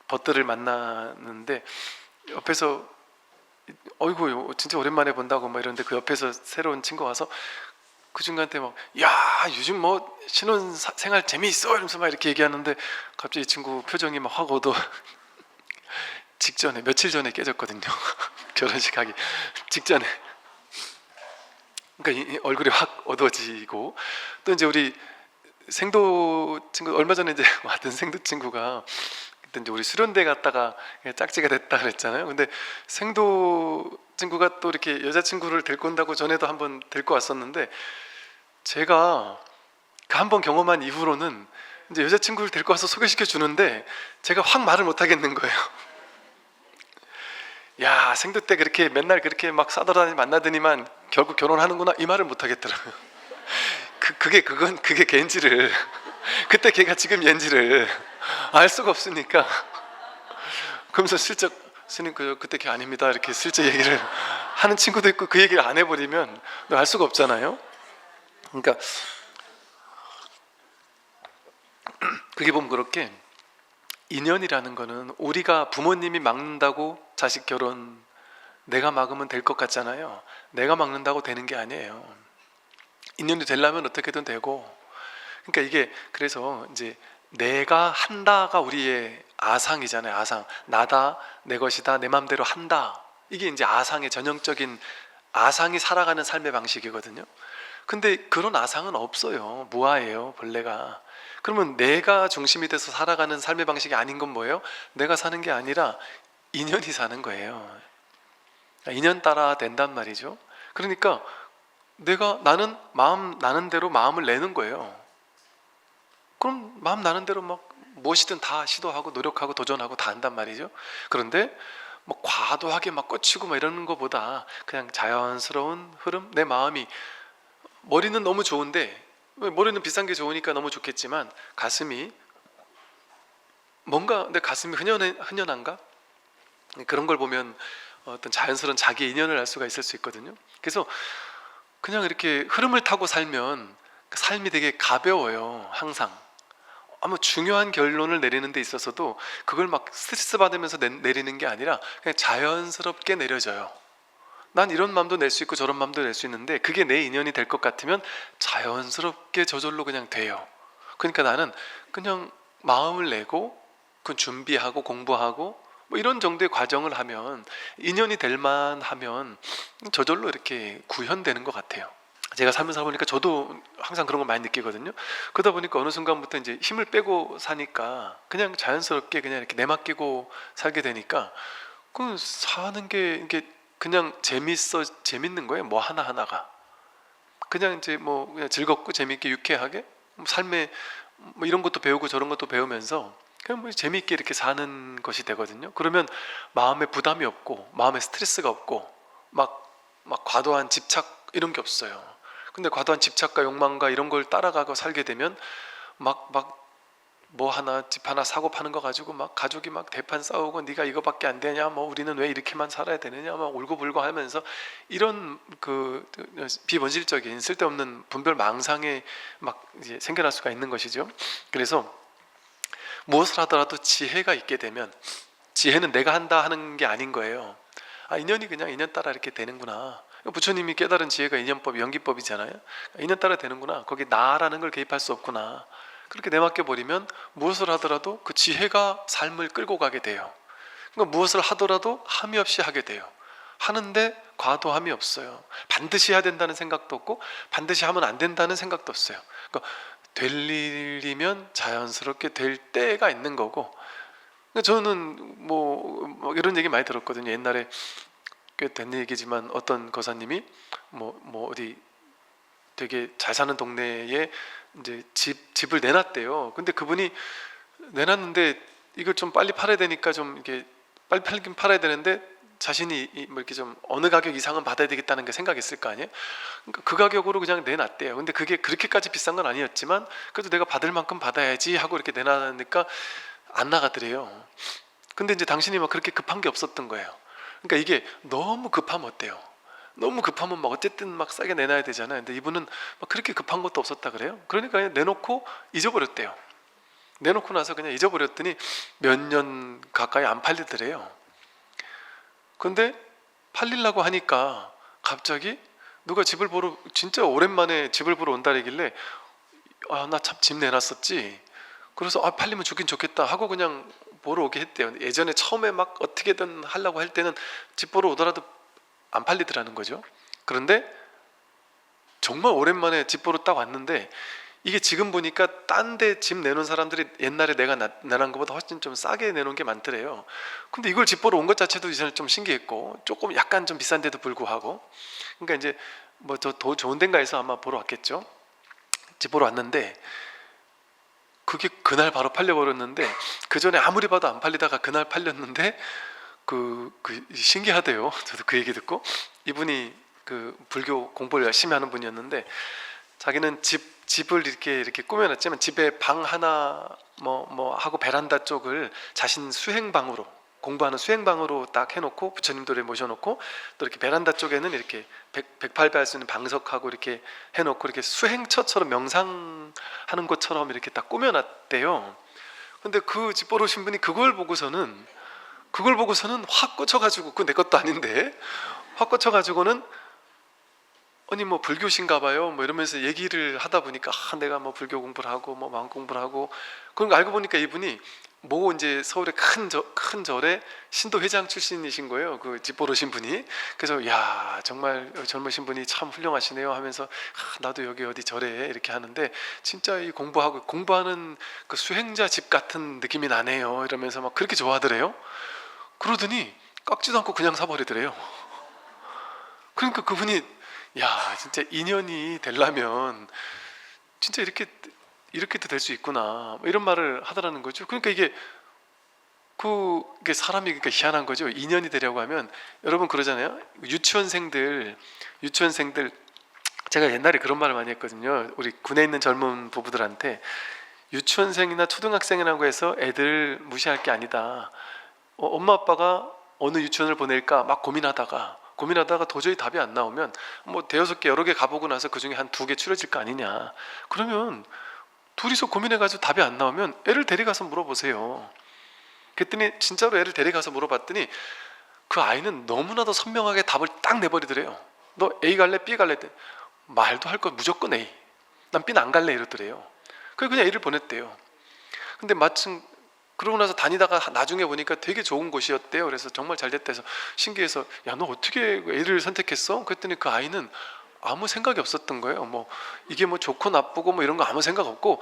벗들을 만나는데 옆에서 어이구 진짜 오랜만에 본다고 막 이러는데 그 옆에서 새로운 친구 와서 그 친구한테 막 야 요즘 뭐 신혼 생활 재미있어 이러면서 막 이렇게 얘기하는데 갑자기 이 친구 표정이 막 확 어두워. 직전에 며칠 전에 깨졌거든요. 결혼식 하기 직전에. 그러니까 이 얼굴이 확 어두워지고. 또 이제 우리 생도 친구 얼마 전에 이제 왔던 생도 친구가 그때 이제 우리 수련대 갔다가 짝지가 됐다 그랬잖아요. 근데 생도 친구가 또 이렇게 여자친구를 데리고 온다고 전에도 한번 데리고 왔었는데 제가 그 한 번 경험한 이후로는 이제 여자친구를 데리고 와서 소개시켜 주는데 제가 확 말을 못 하겠는 거예요. 야 생도 때 그렇게 맨날 그렇게 막 싸돌아다니 만나더니만 결국 결혼하는구나 이 말을 못 하겠더라고요. 그게 걔인지를 그때 걔가 지금 얘인지를 알 수가 없으니까 그러면서 슬쩍 스님 그때 걔 아닙니다 이렇게 슬쩍 얘기를 하는 친구도 있고 그 얘기를 안 해버리면 알 수가 없잖아요. 그러니까 그게 보면 그렇게 인연이라는 거는 우리가 부모님이 막는다고 자식 결혼 내가 막으면 될 것 같잖아요. 내가 막는다고 되는 게 아니에요. 인연이 되려면 어떻게든 되고. 그러니까 이게 그래서 이제 내가 한다가 우리의 아상이잖아요. 아상. 나다, 내 것이다, 내 맘대로 한다. 이게 이제 아상의 전형적인 아상이 살아가는 삶의 방식이거든요. 근데 그런 아상은 없어요. 무아예요, 본래가. 그러면 내가 중심이 돼서 살아가는 삶의 방식이 아닌 건 뭐예요? 내가 사는 게 아니라 인연이 사는 거예요. 인연 따라 된단 말이죠. 그러니까 나는 마음 나는 대로 마음을 내는 거예요. 그럼 마음 나는 대로 막 무엇이든 다 시도하고 노력하고 도전하고 다 한단 말이죠. 그런데 뭐 과도하게 막 꽂히고 막 이러는 것보다 그냥 자연스러운 흐름, 내 마음이 머리는 너무 좋은데 머리는 비싼 게 좋으니까 너무 좋겠지만 가슴이 뭔가 내 가슴이 흔연한가? 그런 걸 보면 어떤 자연스러운 자기 인연을 알 수가 있을 수 있거든요. 그래서 그냥 이렇게 흐름을 타고 살면 삶이 되게 가벼워요. 항상 아무 중요한 결론을 내리는 데 있어서도 그걸 막 스트레스 받으면서 내리는 게 아니라 그냥 자연스럽게 내려져요. 난 이런 마음도 낼 수 있고 저런 마음도 낼 수 있는데 그게 내 인연이 될 것 같으면 자연스럽게 저절로 그냥 돼요. 그러니까 나는 그냥 마음을 내고 그 준비하고 공부하고 뭐 이런 정도의 과정을 하면 인연이 될 만하면 저절로 이렇게 구현되는 것 같아요. 제가 살면서 보니까 저도 항상 그런 걸 많이 느끼거든요. 그러다 보니까 어느 순간부터 이제 힘을 빼고 사니까 그냥 자연스럽게 그냥 이렇게 내맡기고 살게 되니까 그 사는 게 이게 그냥 재밌는 거예요. 뭐 하나하나가 그냥 이제 뭐 그냥 즐겁고 재밌게 유쾌하게 삶에 뭐 이런 것도 배우고 저런 것도 배우면서 그냥 뭐 재미있게 이렇게 사는 것이 되거든요. 그러면 마음에 부담이 없고 마음에 스트레스가 없고 막 과도한 집착 이런 게 없어요. 근데 과도한 집착과 욕망과 이런 걸 따라가고 살게 되면 막 뭐 하나 집 하나 사고 파는 거 가지고 막 가족이 막 대판 싸우고 네가 이거밖에 안 되냐, 뭐 우리는 왜 이렇게만 살아야 되느냐, 막 울고불고 하면서 이런 그 비본질적인 쓸데없는 분별 망상에 막 이제 생겨날 수가 있는 것이죠. 그래서 무엇을 하더라도 지혜가 있게 되면, 지혜는 내가 한다 하는 게 아닌 거예요. 아, 인연이 그냥 인연 따라 이렇게 되는구나. 부처님이 깨달은 지혜가 인연법, 연기법이잖아요. 인연 따라 되는구나. 거기 나라는 걸 개입할 수 없구나. 그렇게 내맡겨 버리면 무엇을 하더라도 그 지혜가 삶을 끌고 가게 돼요. 그러니까 무엇을 하더라도 함이 없이 하게 돼요. 하는데 과도함이 없어요. 반드시 해야 된다는 생각도 없고 반드시 하면 안 된다는 생각도 없어요. 그러니까 될 일이면 자연스럽게 될 때가 있는 거고. 그러니까 저는 뭐 이런 얘기 많이 들었거든요. 옛날에 꽤 된 얘기지만 어떤 거사님이 뭐 어디 되게 잘 사는 동네에 이제 집을 내놨대요. 근데 그분이 내놨는데 이걸 좀 빨리 팔아야 되니까 좀 이게 빨리 팔긴 팔아야 되는데 자신이 뭐 이렇게 좀 어느 가격 이상은 받아야 되겠다는 게 생각했을 거 아니에요. 그러니까 그 가격으로 그냥 내놨대요. 근데 그게 그렇게까지 비싼 건 아니었지만 그래도 내가 받을 만큼 받아야지 하고 이렇게 내놨으니까 안 나가더래요. 근데 이제 당신이 막 그렇게 급한 게 없었던 거예요. 그러니까 이게 너무 급하면 어때요? 너무 급하면 막 어쨌든 막 싸게 내놔야 되잖아요. 근데 이분은 막 그렇게 급한 것도 없었다 그래요. 그러니까 그냥 내놓고 잊어버렸대요. 내놓고 나서 그냥 잊어버렸더니 몇 년 가까이 안 팔리더래요. 근데 팔리려고 하니까 갑자기 누가 집을 보러, 진짜 오랜만에 집을 보러 온다길래 아, 나 참 집 내놨었지. 그래서 아, 팔리면 좋긴 좋겠다 하고 그냥 보러 오게 했대요. 예전에 처음에 막 어떻게든 하려고 할 때는 집 보러 오더라도 안 팔리더라는 거죠. 그런데 정말 오랜만에 집 보러 딱 왔는데 이게 지금 보니까 딴 데 집 내놓은 사람들이 옛날에 내가 내놓은 것보다 훨씬 좀 싸게 내놓은 게 많더래요. 근데 이걸 집 보러 온 것 자체도 이전에 좀 신기했고 조금 약간 좀 비싼데도 불구하고, 그러니까 이제 뭐 더 좋은 데인가에서 아마 보러 왔겠죠. 집 보러 왔는데 그게 그날 바로 팔려버렸는데, 그 전에 아무리 봐도 안 팔리다가 그날 팔렸는데 그 신기하대요. 저도 그 얘기 듣고, 이분이 그 불교 공부를 열심히 하는 분이었는데 자기는 집을 이렇게 꾸며놨지만 집에 방 하나 뭐 하고 베란다 쪽을 자신 수행방으로, 공부하는 수행방으로 딱 해놓고 부처님들에 모셔놓고 또 이렇게 베란다 쪽에는 이렇게 백팔배할 수 있는 방석하고 이렇게 해놓고 이렇게 수행처처럼 명상하는 것처럼 이렇게 딱 꾸며놨대요. 근데 그 집 보러 오신 분이 그걸 보고서는 확 꽂혀가지고, 그거 내 것도 아닌데 확 꽂혀가지고는 아니 뭐 불교신가 봐요 뭐 이러면서 얘기를 하다 보니까 아, 내가 뭐 불교 공부를 하고 뭐 마음 공부를 하고, 그런 거 알고 보니까 이분이 뭐 이제 서울의 큰 절의 신도 회장 출신이신 거예요. 그 집 보러 오신 분이. 그래서 야, 정말 젊으신 분이 참 훌륭하시네요 하면서 아, 나도 여기 어디 절에 이렇게 하는데 진짜 이 공부하는 그 수행자 집 같은 느낌이 나네요 이러면서 막 그렇게 좋아하더래요. 그러더니 깎지도 않고 그냥 사버리더래요. 그러니까 그분이 야, 진짜 인연이 되려면 진짜 이렇게도 될 수 있구나 뭐 이런 말을 하더라는 거죠. 그러니까 이게 사람이 그러니까 희한한 거죠. 인연이 되려고 하면, 여러분 그러잖아요. 유치원생들 제가 옛날에 그런 말을 많이 했거든요. 우리 군에 있는 젊은 부부들한테 유치원생이나 초등학생이라고 해서 애들 무시할 게 아니다. 엄마 아빠가 어느 유치원을 보낼까 막 고민하다가 도저히 답이 안 나오면 뭐 대여섯 개 여러 개 가보고 나서 그 중에 한 2개 추려질 거 아니냐. 그러면 둘이서 고민해가지고 답이 안 나오면 애를 데려가서 물어보세요. 그랬더니 진짜로 애를 데려가서 물어봤더니 그 아이는 너무나도 선명하게 답을 딱 내버리더래요. 너 A 갈래? B 갈래? 말도 할 거 무조건 A. 난 B는 안 갈래 이러더래요. 그래서 그냥 A를 보냈대요. 근데 마침 그러고 나서 다니다가 나중에 보니까 되게 좋은 곳이었대요. 그래서 정말 잘 됐다 해서 신기해서 야, 너 어떻게 A를 선택했어? 그랬더니 그 아이는 아무 생각이 없었던 거예요. 뭐 이게 뭐 좋고 나쁘고 뭐 이런 거 아무 생각 없고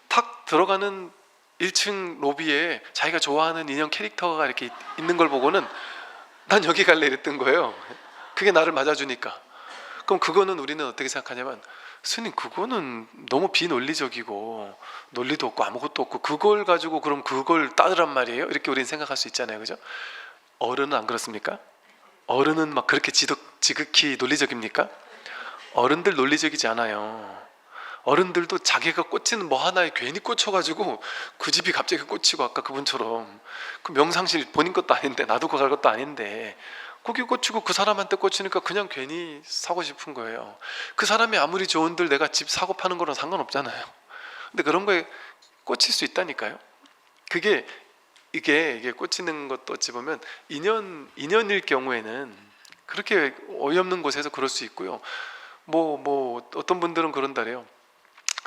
탁 들어가는 1층 로비에 자기가 좋아하는 인형 캐릭터가 이렇게 있는 걸 보고는 난 여기 갈래 이랬던 거예요. 그게 나를 맞아주니까. 그럼 그거는 우리는 어떻게 생각하냐면, 스님 그거는 너무 비논리적이고 논리도 없고 아무것도 없고 그걸 가지고 그럼 그걸 따르란 말이에요? 이렇게 우리는 생각할 수 있잖아요, 그죠? 어른은 안 그렇습니까? 어른은 막 그렇게 지극히 논리적입니까? 어른들 논리적이지 않아요. 어른들도 자기가 꽂히는 뭐 하나에 괜히 꽂혀가지고 그 집이 갑자기 꽂히고, 아까 그분처럼 그 명상실 본인 것도 아닌데 놔두고 갈 것도 아닌데 거기 꽂히고 그 사람한테 꽂히니까 그냥 괜히 사고 싶은 거예요. 그 사람이 아무리 좋은들 내가 집 사고 파는 거랑 상관없잖아요. 근데 그런 거에 꽂힐 수 있다니까요. 그게 이게 꽂히는 것도 어찌 보면 인연일 경우에는 그렇게 어이없는 곳에서 그럴 수 있고요. 뭐 어떤 분들은 그런다래요.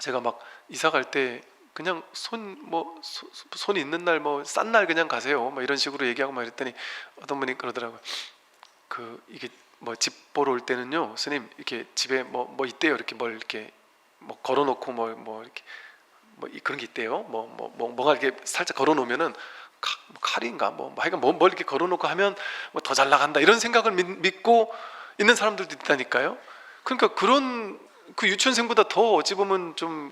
제가 막 이사 갈 때 그냥 손 있는 날 뭐 싼 날 그냥 가세요, 뭐 이런 식으로 얘기하고 막 이랬더니 어떤 분이 그러더라고요. 이게 뭐 집 보러 올 때는요, 스님 이렇게 집에 뭐 있대요. 이렇게 뭘 이렇게 뭐 걸어놓고 뭐 이렇게 그런 게 있대요. 뭐가 이렇게 살짝 걸어놓으면은 칼인가 하여간 뭘 이렇게 걸어놓고 하면 뭐 더 잘 나간다, 이런 생각을 믿고 있는 사람들도 있다니까요. 그러니까 그런 그 유치원생보다 더 어찌 보면 좀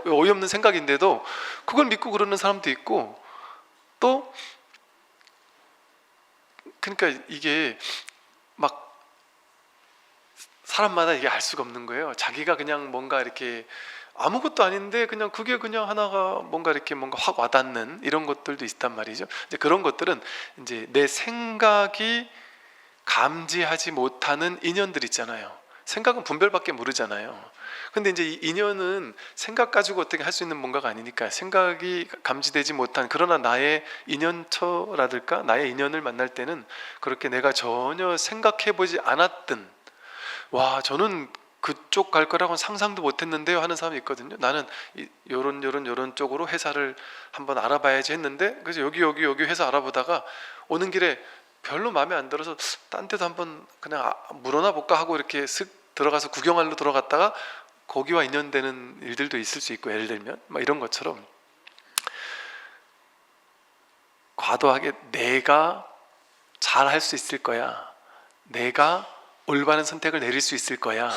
어이없는 생각인데도 그걸 믿고 그러는 사람도 있고, 또 그러니까 이게 막 사람마다 이게 알 수가 없는 거예요. 자기가 그냥 뭔가 이렇게 아무것도 아닌데 그냥 그게 그냥 하나가 뭔가 이렇게 뭔가 확 와닿는 이런 것들도 있단 말이죠. 이제 그런 것들은 이제 내 생각이 감지하지 못하는 인연들 있잖아요. 생각은 분별밖에 모르잖아요. 근데 이제 이 인연은 생각 가지고 어떻게 할 수 있는 뭔가가 아니니까, 생각이 감지되지 못한 그러나 나의 인연처라든가 나의 인연을 만날 때는 그렇게 내가 전혀 생각해보지 않았던, 와 저는 그쪽 갈 거라고는 상상도 못했는데요 하는 사람이 있거든요. 나는 요런 쪽으로 회사를 한번 알아봐야지 했는데, 그래서 여기 회사 알아보다가 오는 길에 별로 마음에 안 들어서 딴 데도 한번 그냥 물어나 볼까 하고 이렇게 쓱 들어가서 구경하러 들어갔다가 거기와 인연되는 일들도 있을 수 있고, 예를 들면 막 이런 것처럼 과도하게 내가 잘 할 수 있을 거야, 내가 올바른 선택을 내릴 수 있을 거야,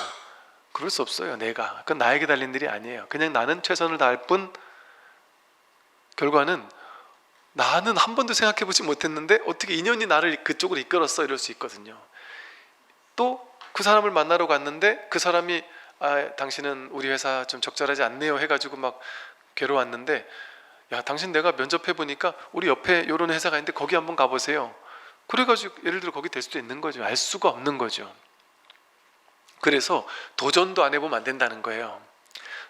그럴 수 없어요. 그건 나에게 달린 일이 아니에요. 그냥 나는 최선을 다할 뿐, 결과는 나는 한 번도 생각해보지 못했는데 어떻게 인연이 나를 그쪽으로 이끌었어, 이럴 수 있거든요. 또 그 사람을 만나러 갔는데 그 사람이 당신은 우리 회사 좀 적절하지 않네요 해가지고 막 괴로웠는데, 야 당신 내가 면접해보니까 우리 옆에 이런 회사가 있는데 거기 한번 가보세요, 그래가지고 예를 들어 거기 될 수도 있는 거죠. 알 수가 없는 거죠. 그래서 도전도 안 해보면 안 된다는 거예요.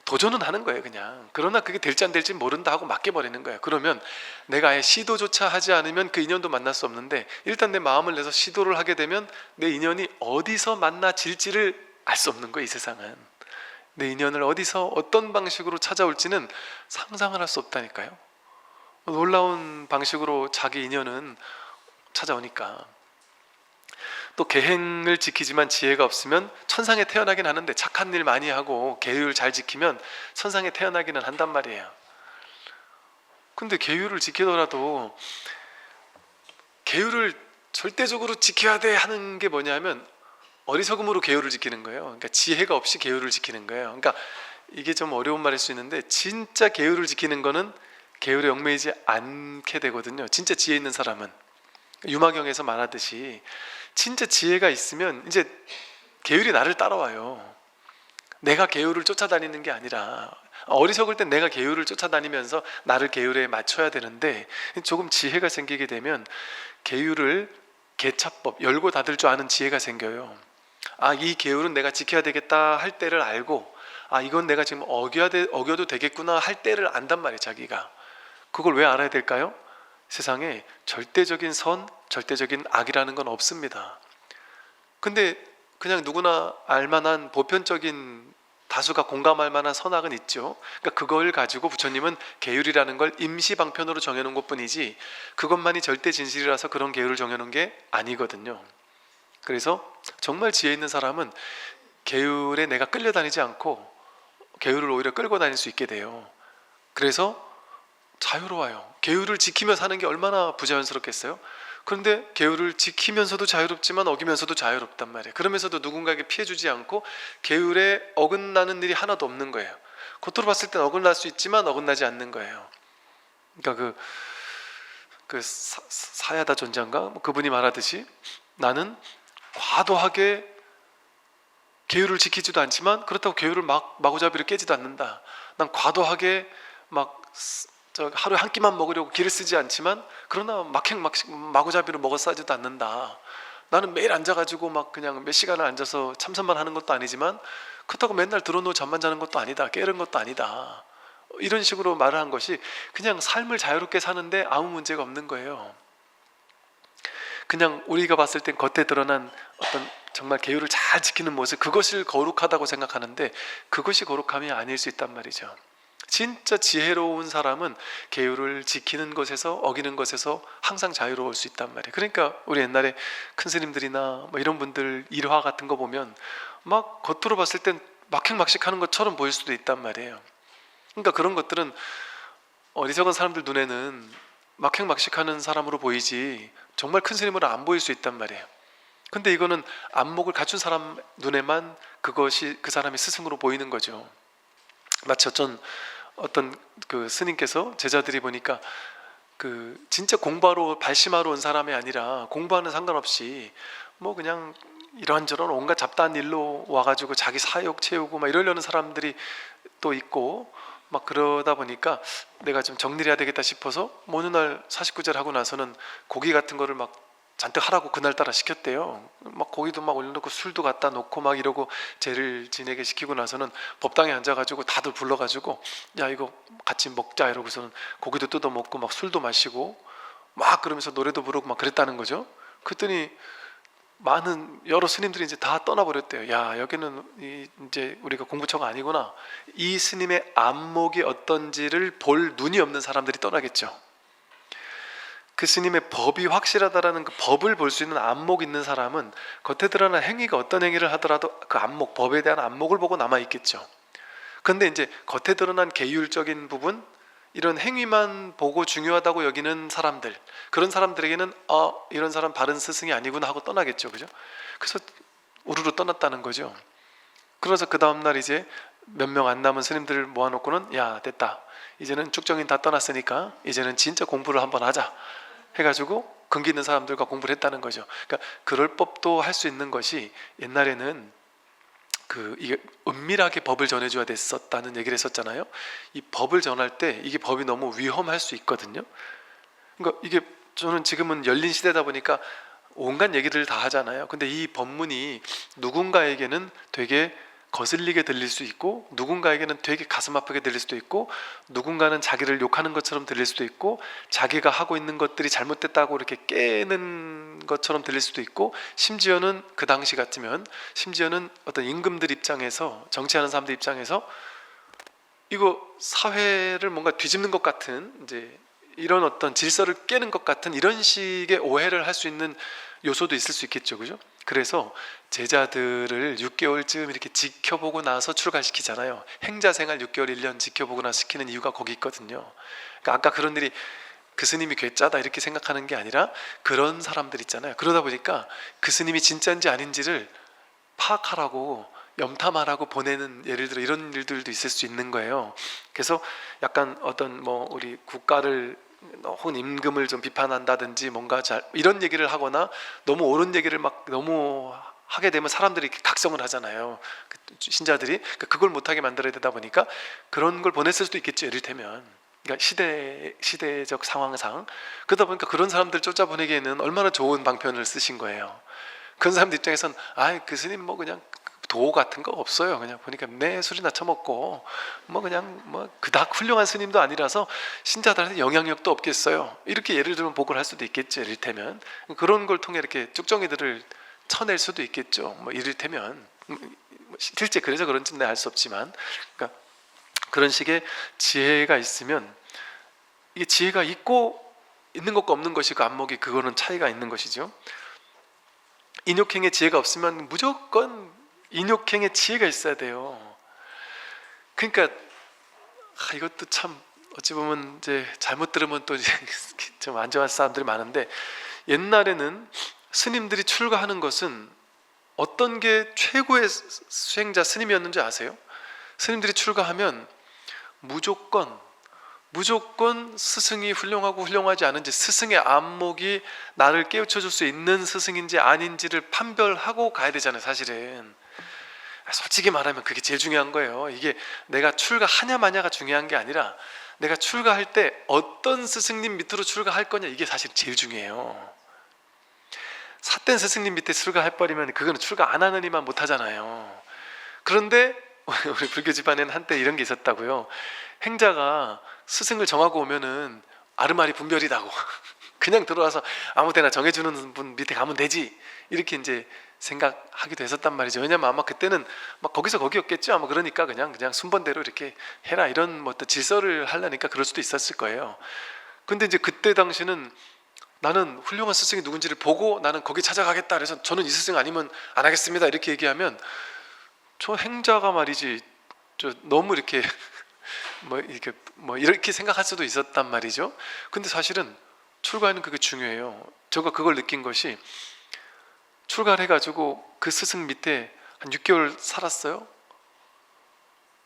도전은 하는 거예요 그냥. 그러나 그게 될지 안 될지 모른다 하고 맡겨버리는 거예요. 그러면 내가 아예 시도조차 하지 않으면 그 인연도 만날 수 없는데, 일단 내 마음을 내서 시도를 하게 되면 내 인연이 어디서 만나질지를 알 수 없는 거예요. 이 세상은 내 인연을 어디서 어떤 방식으로 찾아올지는 상상을 할 수 없다니까요. 놀라운 방식으로 자기 인연은 찾아오니까. 또 계행을 지키지만 지혜가 없으면 천상에 태어나긴 하는데, 착한 일 많이 하고 계율 잘 지키면 천상에 태어나기는 한단 말이에요. 근데 계율을 지키더라도 계율을 절대적으로 지켜야 돼 하는 게 뭐냐면 어리석음으로 계율을 지키는 거예요. 그러니까 지혜가 없이 계율을 지키는 거예요. 그러니까 이게 좀 어려운 말일 수 있는데, 진짜 계율을 지키는 거는 계율에 얽매이지 않게 되거든요. 진짜 지혜 있는 사람은 유마경에서 말하듯이 진짜 지혜가 있으면 이제 계율이 나를 따라와요. 내가 계율을 쫓아다니는 게 아니라, 어리석을 땐 내가 계율을 쫓아다니면서 나를 계율에 맞춰야 되는데, 조금 지혜가 생기게 되면 계율을 개차법, 열고 닫을 줄 아는 지혜가 생겨요. 이 계율은 내가 지켜야 되겠다 할 때를 알고, 이건 내가 지금 어겨도 되겠구나 할 때를 안단 말이에요. 자기가. 그걸 왜 알아야 될까요? 세상에 절대적인 선, 절대적인 악이라는 건 없습니다. 근데 그냥 누구나 알만한 보편적인, 다수가 공감할 만한 선악은 있죠. 그러니까 그걸 가지고 부처님은 계율이라는 걸 임시방편으로 정해놓은 것뿐이지 그것만이 절대 진실이라서 그런 계율을 정해놓은 게 아니거든요. 그래서 정말 지혜 있는 사람은 계율에 내가 끌려다니지 않고 계율을 오히려 끌고 다닐 수 있게 돼요. 그래서 자유로워요. 계율을 지키며 사는 게 얼마나 부자연스럽겠어요? 그런데 계율을 지키면서도 자유롭지만 어기면서도 자유롭단 말이에요. 그러면서도 누군가에게 피해 주지 않고 계율에 어긋나는 일이 하나도 없는 거예요. 겉으로 봤을 땐 어긋날 수 있지만 어긋나지 않는 거예요. 그러니까 그 사야다 존자인가? 뭐 그분이 말하듯이 나는 과도하게 계율을 지키지도 않지만 그렇다고 계율을 마구잡이로 깨지도 않는다. 난 과도하게 막 하루에 한 끼만 먹으려고 기를 쓰지 않지만 그러나 마구잡이로 먹어 싸지도 않는다. 나는 매일 앉아가지고 막 그냥 몇 시간을 앉아서 참선만 하는 것도 아니지만 그렇다고 맨날 들어놓고 잠만 자는 것도 아니다. 깨는 것도 아니다. 이런 식으로 말을 한 것이 그냥 삶을 자유롭게 사는데 아무 문제가 없는 거예요. 그냥 우리가 봤을 땐 겉에 드러난 어떤 정말 계율을 잘 지키는 모습, 그것을 거룩하다고 생각하는데 그것이 거룩함이 아닐 수 있단 말이죠. 진짜 지혜로운 사람은 계율을 지키는 것에서 어기는 것에서 항상 자유로울 수 있단 말이에요. 그러니까 우리 옛날에 큰 스님들이나 뭐 이런 분들 일화 같은 거 보면 막 겉으로 봤을 땐 막행막식하는 것처럼 보일 수도 있단 말이에요. 그러니까 그런 것들은 어리석은 사람들 눈에는 막행막식하는 사람으로 보이지 정말 큰 스님으로 안 보일 수 있단 말이에요. 근데 이거는 안목을 갖춘 사람 눈에만 그것이 그 사람의 스승으로 보이는 거죠. 마치 어떤 그 스님께서 제자들이 보니까 그 진짜 공부하러 발심하러 온 사람이 아니라 공부하는 상관없이 뭐 그냥 이런저런 온갖 잡다한 일로 와가지고 자기 사욕 채우고 막 이러려는 사람들이 또 있고 막 그러다 보니까 내가 좀 정리를 해야 되겠다 싶어서 어느 날 49절 하고 나서는 고기 같은 거를 막 잔뜩 하라고 그날따라 시켰대요. 막 고기도 막 올려놓고 술도 갖다 놓고 막 이러고 죄를 지내게 시키고 나서는 법당에 앉아가지고 다들 불러가지고 야 이거 같이 먹자 이러고서는 고기도 뜯어 먹고 막 술도 마시고 막 그러면서 노래도 부르고 막 그랬다는 거죠. 그랬더니 많은 여러 스님들이 이제 다 떠나버렸대요. 야 여기는 이제 우리가 공부처가 아니구나. 이 스님의 안목이 어떤지를 볼 눈이 없는 사람들이 떠나겠죠. 그 스님의 법이 확실하다라는 그 법을 볼 수 있는 안목 있는 사람은 겉에 드러난 행위가 어떤 행위를 하더라도 그 안목, 법에 대한 안목을 보고 남아 있겠죠. 그런데 이제 겉에 드러난 계율적인 부분, 이런 행위만 보고 중요하다고 여기는 사람들, 그런 사람들에게는 이런 사람 바른 스승이 아니구나 하고 떠나겠죠, 그죠? 그래서 우르르 떠났다는 거죠. 그래서 그 다음날 이제 몇 명 안 남은 스님들을 모아놓고는 야 됐다, 이제는 쭉정인 다 떠났으니까 이제는 진짜 공부를 한번 하자 해가지고 근기 있는 사람들과 공부를 했다는 거죠. 그러니까 그럴 법도 할 수 있는 것이 옛날에는 이게 은밀하게 법을 전해줘야 됐었다는 얘기를 했었잖아요. 이 법을 전할 때 이게 법이 너무 위험할 수 있거든요. 그러니까 이게 저는 지금은 열린 시대다 보니까 온갖 얘기를 다 하잖아요. 근데 이 법문이 누군가에게는 되게 거슬리게 들릴 수 있고 누군가에게는 되게 가슴 아프게 들릴 수도 있고 누군가는 자기를 욕하는 것처럼 들릴 수도 있고 자기가 하고 있는 것들이 잘못됐다고 이렇게 깨는 것처럼 들릴 수도 있고 심지어는 그 당시 같으면 심지어는 어떤 임금들 입장에서 정치하는 사람들 입장에서 이거 사회를 뭔가 뒤집는 것 같은 이제 이런 어떤 질서를 깨는 것 같은 이런 식의 오해를 할 수 있는 요소도 있을 수 있겠죠, 그죠? 그래서 제자들을 6개월쯤 이렇게 지켜보고 나서 출가시키잖아요. 행자생활 6개월 1년 지켜보고 나서 시키는 이유가 거기 있거든요. 그러니까 아까 그런 일이 그 스님이 괴짜다 이렇게 생각하는 게 아니라 그런 사람들 있잖아요. 그러다 보니까 그 스님이 진짜인지 아닌지를 파악하라고 염탐하라고 보내는, 예를 들어 이런 일들도 있을 수 있는 거예요. 그래서 약간 어떤 뭐 우리 국가를 혹은 임금을 좀 비판한다든지 뭔가 이런 얘기를 하거나 너무 옳은 얘기를 막 너무 하게 되면 사람들이 각성을 하잖아요. 신자들이 그걸 못하게 만들어야 되다 보니까 그런 걸 보냈을 수도 있겠죠. 예를 들면 그러니까 시대적 상황상 그러다 보니까 그런 사람들 쫓아보내기에는 얼마나 좋은 방편을 쓰신 거예요. 그런 사람들 입장에선 그 스님 뭐 그냥 도 같은 거 없어요. 그냥 보니까 매 술이나 처먹고 뭐 그냥 뭐 그닥 훌륭한 스님도 아니라서 신자들한테 영향력도 없겠어요. 이렇게 예를 들면 보고를 할 수도 있겠죠. 이를테면 그런 걸 통해 이렇게 쭉정이들을 쳐낼 수도 있겠죠. 뭐 이를테면 실제 그래서 그런지는 알 수 없지만, 그러니까 그런 식의 지혜가 있으면 이게 지혜가 있고 있는 것과 없는 것이 그 안목이 그거는 차이가 있는 것이죠. 인욕행의 지혜가 없으면 무조건 인욕행의 지혜가 있어야 돼요. 그러니까 이것도 참 어찌 보면 이제 잘못 들으면 또 좀 안 좋아할 사람들이 많은데 옛날에는 스님들이 출가하는 것은 어떤 게 최고의 수행자 스님이었는지 아세요? 스님들이 출가하면 무조건 스승이 훌륭하고 훌륭하지 않은지, 스승의 안목이 나를 깨우쳐줄 수 있는 스승인지 아닌지를 판별하고 가야 되잖아요. 사실은 솔직히 말하면 그게 제일 중요한 거예요. 이게 내가 출가하냐 마냐가 중요한 게 아니라 내가 출가할 때 어떤 스승님 밑으로 출가할 거냐, 이게 사실 제일 중요해요. 삿된 스승님 밑에 출가해버리면 그거는 출가 안 하는 이만 못하잖아요. 그런데 우리 불교 집안에는 한때 이런 게 있었다고요. 행자가 스승을 정하고 오면은 아르마리 분별이다고 그냥 들어와서 아무 데나 정해주는 분 밑에 가면 되지, 이렇게 이제 생각하기도 했었단 말이죠. 왜냐면 아마 그때는 막 거기서 거기였겠죠. 아마 그러니까 그냥 순번대로 이렇게 해라, 이런 뭐 또 질서를 하려니까 그럴 수도 있었을 거예요. 근데 이제 그때 당시는 나는 훌륭한 스승이 누군지를 보고 나는 거기 찾아가겠다, 그래서 저는 이 스승 아니면 안 하겠습니다, 이렇게 얘기하면 저 행자가 말이지 저 너무 이렇게 이렇게 생각할 수도 있었단 말이죠. 근데 사실은 출가하는 그게 중요해요. 제가 그걸 느낀 것이, 출가를 해가지고 그 스승 밑에 한 6개월 살았어요.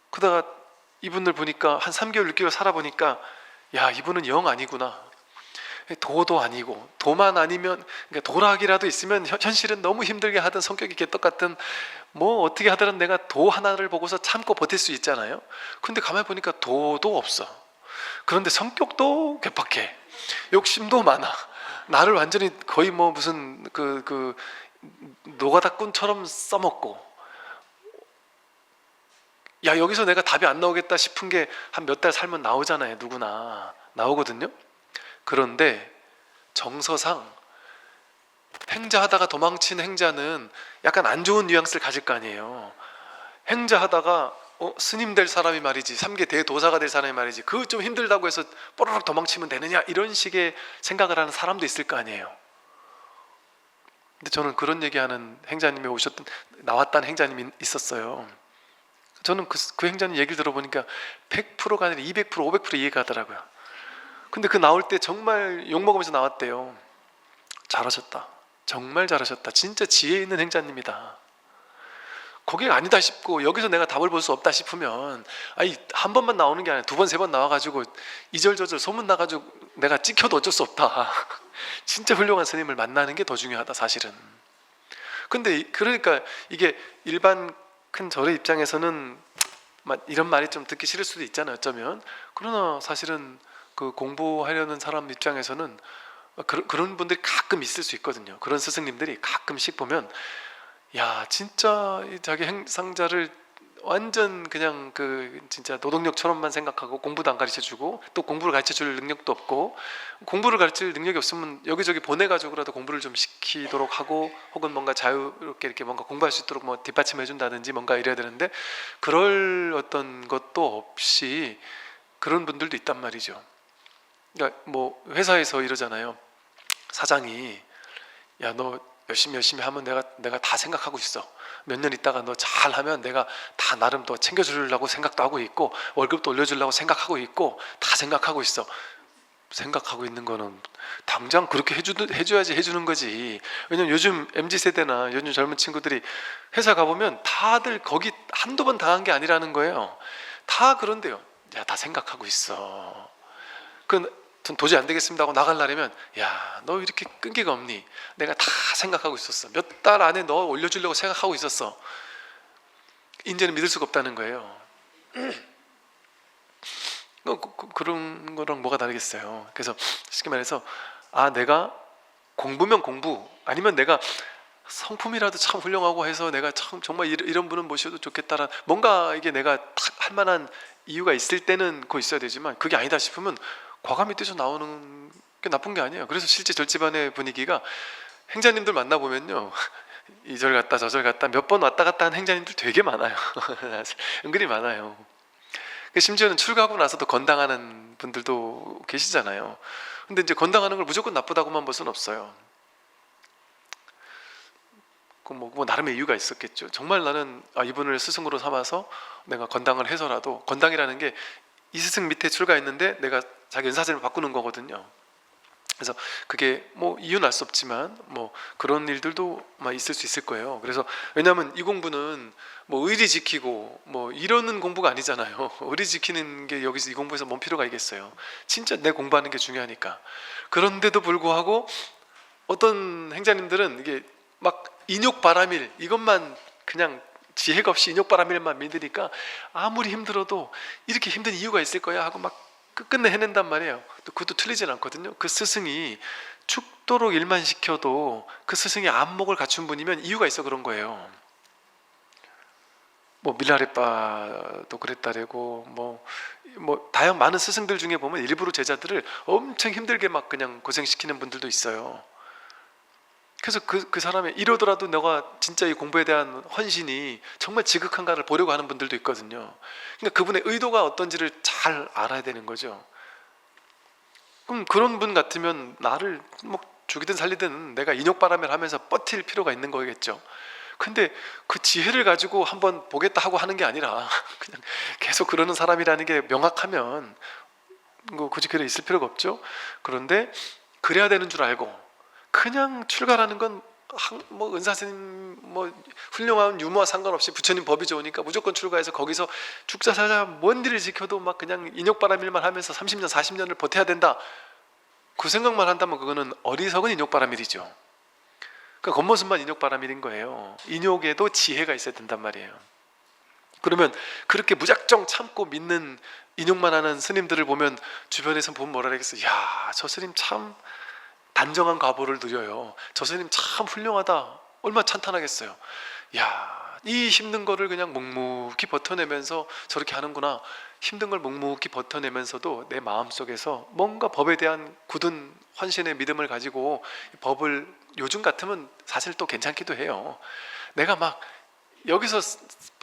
그러다가 이분을 보니까 한 3개월 6개월 살아보니까 야, 이분은 영 아니구나, 도도 아니고, 도만 아니면, 그러니까 도락이라도 있으면 현실은 너무 힘들게 하던, 성격이 개떡 같은, 뭐 어떻게 하더라도 내가 도 하나를 보고서 참고 버틸 수 있잖아요. 근데 가만히 보니까 도도 없어. 그런데 성격도 괴팍해, 욕심도 많아, 나를 완전히 거의 뭐 무슨 노가다꾼처럼 써먹고, 야, 여기서 내가 답이 안 나오겠다 싶은 게 한 몇 달 살면 나오잖아요. 누구나 나오거든요. 그런데 정서상 행자하다가 도망친 행자는 약간 안 좋은 뉘앙스를 가질 거 아니에요. 행자하다가 스님 될 사람이 말이지, 3계 대도사가 될 사람이 말이지, 그거 좀 힘들다고 해서 뽀로록 도망치면 되느냐, 이런 식의 생각을 하는 사람도 있을 거 아니에요. 근데 저는 그런 얘기하는 행자님이 나왔다는 행자님이 있었어요. 저는 그 행자님 얘기를 들어보니까 100%가 아니라 200%, 500% 이해가 가더라고요. 근데 그 나올 때 정말 욕먹으면서 나왔대요. 잘하셨다, 정말 잘하셨다, 진짜 지혜 있는 행자님이다. 거기가 아니다 싶고 여기서 내가 답을 볼 수 없다 싶으면, 아니 한 번만 나오는 게 아니라 두 번, 세 번 나와가지고 이절저절 소문 나가지고 내가 찍혀도 어쩔 수 없다. 진짜 훌륭한 스님을 만나는 게 더 중요하다, 사실은. 근데 그러니까 이게 일반 큰 절의 입장에서는 이런 말이 좀 듣기 싫을 수도 있잖아요, 어쩌면. 그러나 사실은 그 공부하려는 사람 입장에서는 그런 분들이 가끔 있을 수 있거든요. 그런 스승님들이 가끔씩 보면, 야, 진짜 자기 행상자를 완전 그냥 진짜 노동력처럼만 생각하고 공부도 안 가르쳐주고, 또 공부를 가르쳐줄 능력도 없고, 공부를 가르칠 능력이 없으면 여기저기 보내가지고라도 공부를 좀 시키도록 하고, 혹은 뭔가 자유롭게 이렇게 뭔가 공부할 수 있도록 뭐 뒷받침해준다든지 뭔가 이래야 되는데, 그럴 어떤 것도 없이 그런 분들도 있단 말이죠. 그러니까 뭐 회사에서 이러잖아요. 사장이, 야, 너 열심히 하면 내가 다 생각하고 있어. 몇 년 있다가 너 잘하면 내가 다 나름 또 챙겨주려고 생각도 하고 있고, 월급도 올려주려고 생각하고 있고, 다 생각하고 있어. 생각하고 있는 거는 당장 그렇게 해줘야지 해주는 거지. 왜냐면 요즘 MZ세대나 요즘 젊은 친구들이 회사 가보면 다들 거기 한두 번 당한 게 아니라는 거예요. 다 그런데요. 야, 다 생각하고 있어. 도저히 안 되겠습니다 하고 나갈 날이면, 야, 너 이렇게 끈기가 없니? 내가 다 생각하고 있었어. 몇 달 안에 너 올려주려고 생각하고 있었어. 이제는 믿을 수가 없다는 거예요. 그런 거랑 뭐가 다르겠어요. 그래서 쉽게 말해서, 내가 공부면 공부, 아니면 내가 성품이라도 참 훌륭하고 해서 내가 참 정말 이런 분은 모셔도 좋겠다라, 뭔가 이게 내가 할 만한 이유가 있을 때는 그거 있어야 되지만, 그게 아니다 싶으면 과감히 뛰쳐 나오는 게 나쁜 게 아니에요. 그래서 실제 절집안의 분위기가, 행자님들 만나보면요, 이 절 갔다 저 절 갔다 몇 번 왔다 갔다 한 행자님들 되게 많아요. 은근히 많아요. 심지어는 출가하고 나서도 건당하는 분들도 계시잖아요. 근데 이제 건당하는 걸 무조건 나쁘다고만 볼 수는 없어요. 뭐 나름의 이유가 있었겠죠. 정말 나는 이분을 스승으로 삼아서 내가 건당을 해서라도, 건당이라는 게 이 스승 밑에 출가했는데 내가 자기 은사제를 바꾸는 거거든요. 그래서 그게 뭐 이유는 알 수 없지만 뭐 그런 일들도 막 있을 수 있을 거예요. 그래서 왜냐하면 이 공부는 뭐 의리 지키고 뭐 이러는 공부가 아니잖아요. 의리 지키는 게 여기서 이 공부에서 뭔 필요가 있겠어요. 진짜 내 공부하는 게 중요하니까. 그런데도 불구하고 어떤 행자님들은 이게 막 인욕바람일 이것만 그냥 지혜가 없이 인욕바람일만 믿으니까 아무리 힘들어도 이렇게 힘든 이유가 있을 거야 하고 막 끝끝내 해낸단 말이에요. 또 그것도 틀리진 않거든요. 그 스승이 죽도록 일만 시켜도 그 스승이 안목을 갖춘 분이면 이유가 있어 그런 거예요. 뭐 밀라레빠도 그랬다래고 뭐 다양 많은 스승들 중에 보면 일부러 제자들을 엄청 힘들게 막 그냥 고생시키는 분들도 있어요. 그래서 그 사람이 이러더라도 너가 진짜 이 공부에 대한 헌신이 정말 지극한가를 보려고 하는 분들도 있거든요. 그러니까 그분의 의도가 어떤지를 잘 알아야 되는 거죠. 그럼 그런 분 같으면 나를 뭐 죽이든 살리든 내가 인욕바람을 하면서 버틸 필요가 있는 거겠죠. 근데 그 지혜를 가지고 한번 보겠다 하고 하는 게 아니라 그냥 계속 그러는 사람이라는 게 명확하면 뭐 굳이 그래 있을 필요가 없죠. 그런데 그래야 되는 줄 알고 그냥 출가라는 건 뭐 은사스님 뭐 훌륭한 유무와 상관없이 부처님 법이 좋으니까 무조건 출가해서 거기서 죽자 살자 뭔 일을 지켜도 막 그냥 인욕바람일만 하면서 30년 40년을 버텨야 된다, 그 생각만 한다면 그거는 어리석은 인욕바람일이죠. 그러니까 겉모습만 인욕바람일인 거예요. 인욕에도 지혜가 있어야 된단 말이에요. 그러면 그렇게 무작정 참고 믿는 인욕만 하는 스님들을 보면 주변에서 보면 뭐라 그러겠어. 야, 저 스님 참 단정한 과보를 누려요. 저 스님 참 훌륭하다. 얼마나 찬탄하겠어요. 야, 이 힘든 거를 그냥 묵묵히 버텨내면서 저렇게 하는구나. 힘든 걸 묵묵히 버텨내면서도 내 마음속에서 뭔가 법에 대한 굳은 헌신의 믿음을 가지고 법을, 요즘 같으면 사실 또 괜찮기도 해요. 내가 막 여기서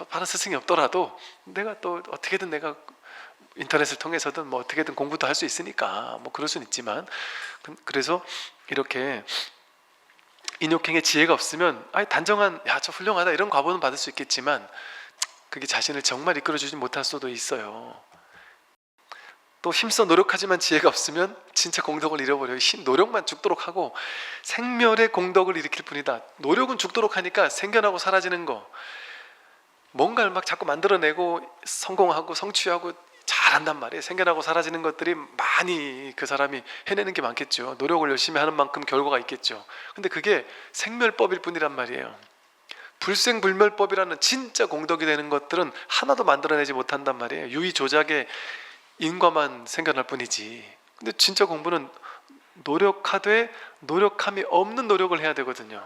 파는 스승이 없더라도 내가 또 어떻게든 내가 인터넷을 통해서든 뭐 어떻게든 공부도 할 수 있으니까 뭐 그럴 수는 있지만, 그래서 이렇게 인욕행에 지혜가 없으면 단정한 야 저 훌륭하다 이런 과보는 받을 수 있겠지만 그게 자신을 정말 이끌어주지 못할 수도 있어요. 또 힘써 노력하지만 지혜가 없으면 진짜 공덕을 잃어버려요. 노력만 죽도록 하고 생멸의 공덕을 일으킬 뿐이다. 노력은 죽도록 하니까 생겨나고 사라지는 거, 뭔가를 막 자꾸 만들어내고 성공하고 성취하고 잘한단 말이에요. 생겨나고 사라지는 것들이 많이 그 사람이 해내는 게 많겠죠. 노력을 열심히 하는 만큼 결과가 있겠죠. 근데 그게 생멸법일 뿐이란 말이에요. 불생불멸법이라는 진짜 공덕이 되는 것들은 하나도 만들어내지 못한단 말이에요. 유의조작의 인과만 생겨날 뿐이지. 근데 진짜 공부는 노력하되 노력함이 없는 노력을 해야 되거든요.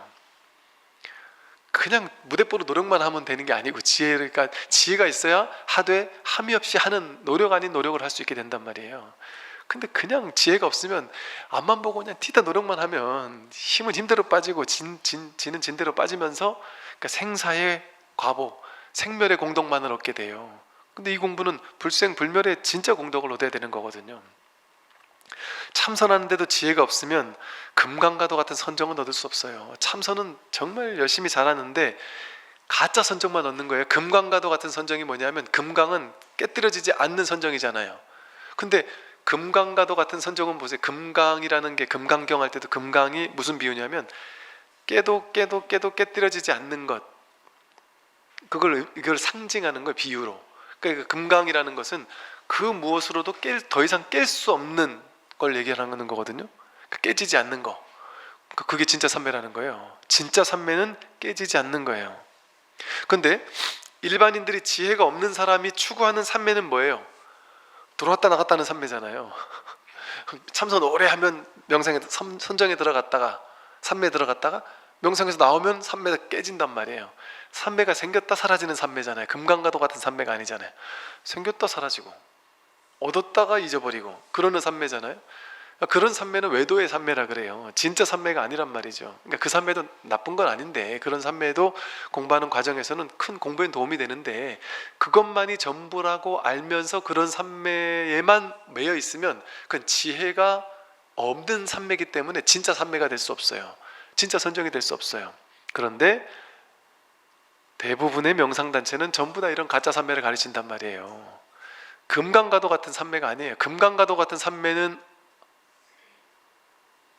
그냥 무대뽀로 노력만 하면 되는 게 아니고 그러니까 지혜가 있어야 하되 함이 없이 하는 노력 아닌 노력을 할 수 있게 된단 말이에요. 근데 그냥 지혜가 없으면 앞만 보고 그냥 티다 노력만 하면 힘은 힘대로 빠지고 지는 진대로 빠지면서 그러니까 생사의 과보, 생멸의 공덕만을 얻게 돼요. 근데 이 공부는 불생불멸의 진짜 공덕을 얻어야 되는 거거든요. 참선하는데도 지혜가 없으면 금강가도 같은 선정은 얻을 수 없어요. 참선은 정말 열심히 잘하는데 가짜 선정만 얻는 거예요. 금강가도 같은 선정이 뭐냐면 금강은 깨뜨려지지 않는 선정이잖아요. 근데 금강가도 같은 선정은 보세요. 금강이라는 게 금강경 할 때도 금강이 무슨 비유냐면 깨도 깨뜨려지지 않는 것, 이걸 상징하는 거예요. 비유로. 그러니까 금강이라는 것은 그 무엇으로도 더 이상 깰 수 없는 걸 얘기하는 거거든요. 깨지지 않는 거, 그게 진짜 삼매라는 거예요. 진짜 삼매는 깨지지 않는 거예요. 근데 일반인들이 지혜가 없는 사람이 추구하는 삼매는 뭐예요? 들어왔다 나갔다는 삼매잖아요. 참선 오래 하면 명상에 선정에 들어갔다가 삼매 들어갔다가 명상에서 나오면 삼매가 깨진단 말이에요. 삼매가 생겼다 사라지는 삼매잖아요. 금강가도 같은 삼매가 아니잖아요. 생겼다 사라지고 얻었다가 잊어버리고 그러는 삼매잖아요. 그런 삼매는 외도의 삼매라 그래요. 진짜 삼매가 아니란 말이죠. 그러니까 그 삼매도 나쁜 건 아닌데 그런 삼매도 공부하는 과정에서는 큰 공부에 도움이 되는데 그것만이 전부라고 알면서 그런 삼매에만 매여 있으면 그건 지혜가 없는 삼매이기 때문에 진짜 삼매가 될 수 없어요. 진짜 선정이 될 수 없어요. 그런데 대부분의 명상단체는 전부 다 이런 가짜 삼매를 가르친단 말이에요. 금강가도 같은 삼매가 아니에요. 금강가도 같은 삼매는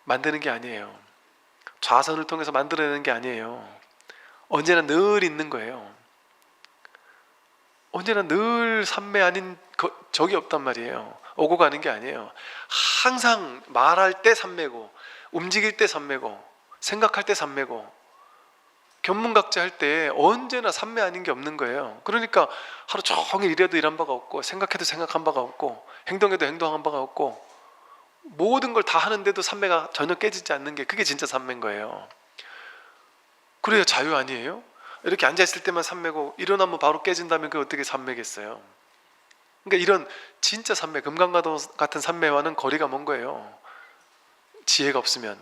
만드는 게 아니에요. 좌선을 통해서 만들어내는 게 아니에요. 언제나 늘 있는 거예요. 언제나 늘 삼매 아닌 적이 없단 말이에요. 오고 가는 게 아니에요. 항상 말할 때 삼매고, 움직일 때 삼매고, 생각할 때 삼매고, 견문각자 할 때 언제나 삼매 아닌 게 없는 거예요. 그러니까 하루 종일 일해도 일한 바가 없고, 생각해도 생각한 바가 없고, 행동해도 행동한 바가 없고, 모든 걸 다 하는데도 삼매가 전혀 깨지지 않는 게, 그게 진짜 삼매인 거예요. 그래야 자유 아니에요? 이렇게 앉아있을 때만 삼매고 일어나면 바로 깨진다면 그게 어떻게 삼매겠어요? 그러니까 이런 진짜 삼매, 금강가도 같은 삼매와는 거리가 먼 거예요. 지혜가 없으면.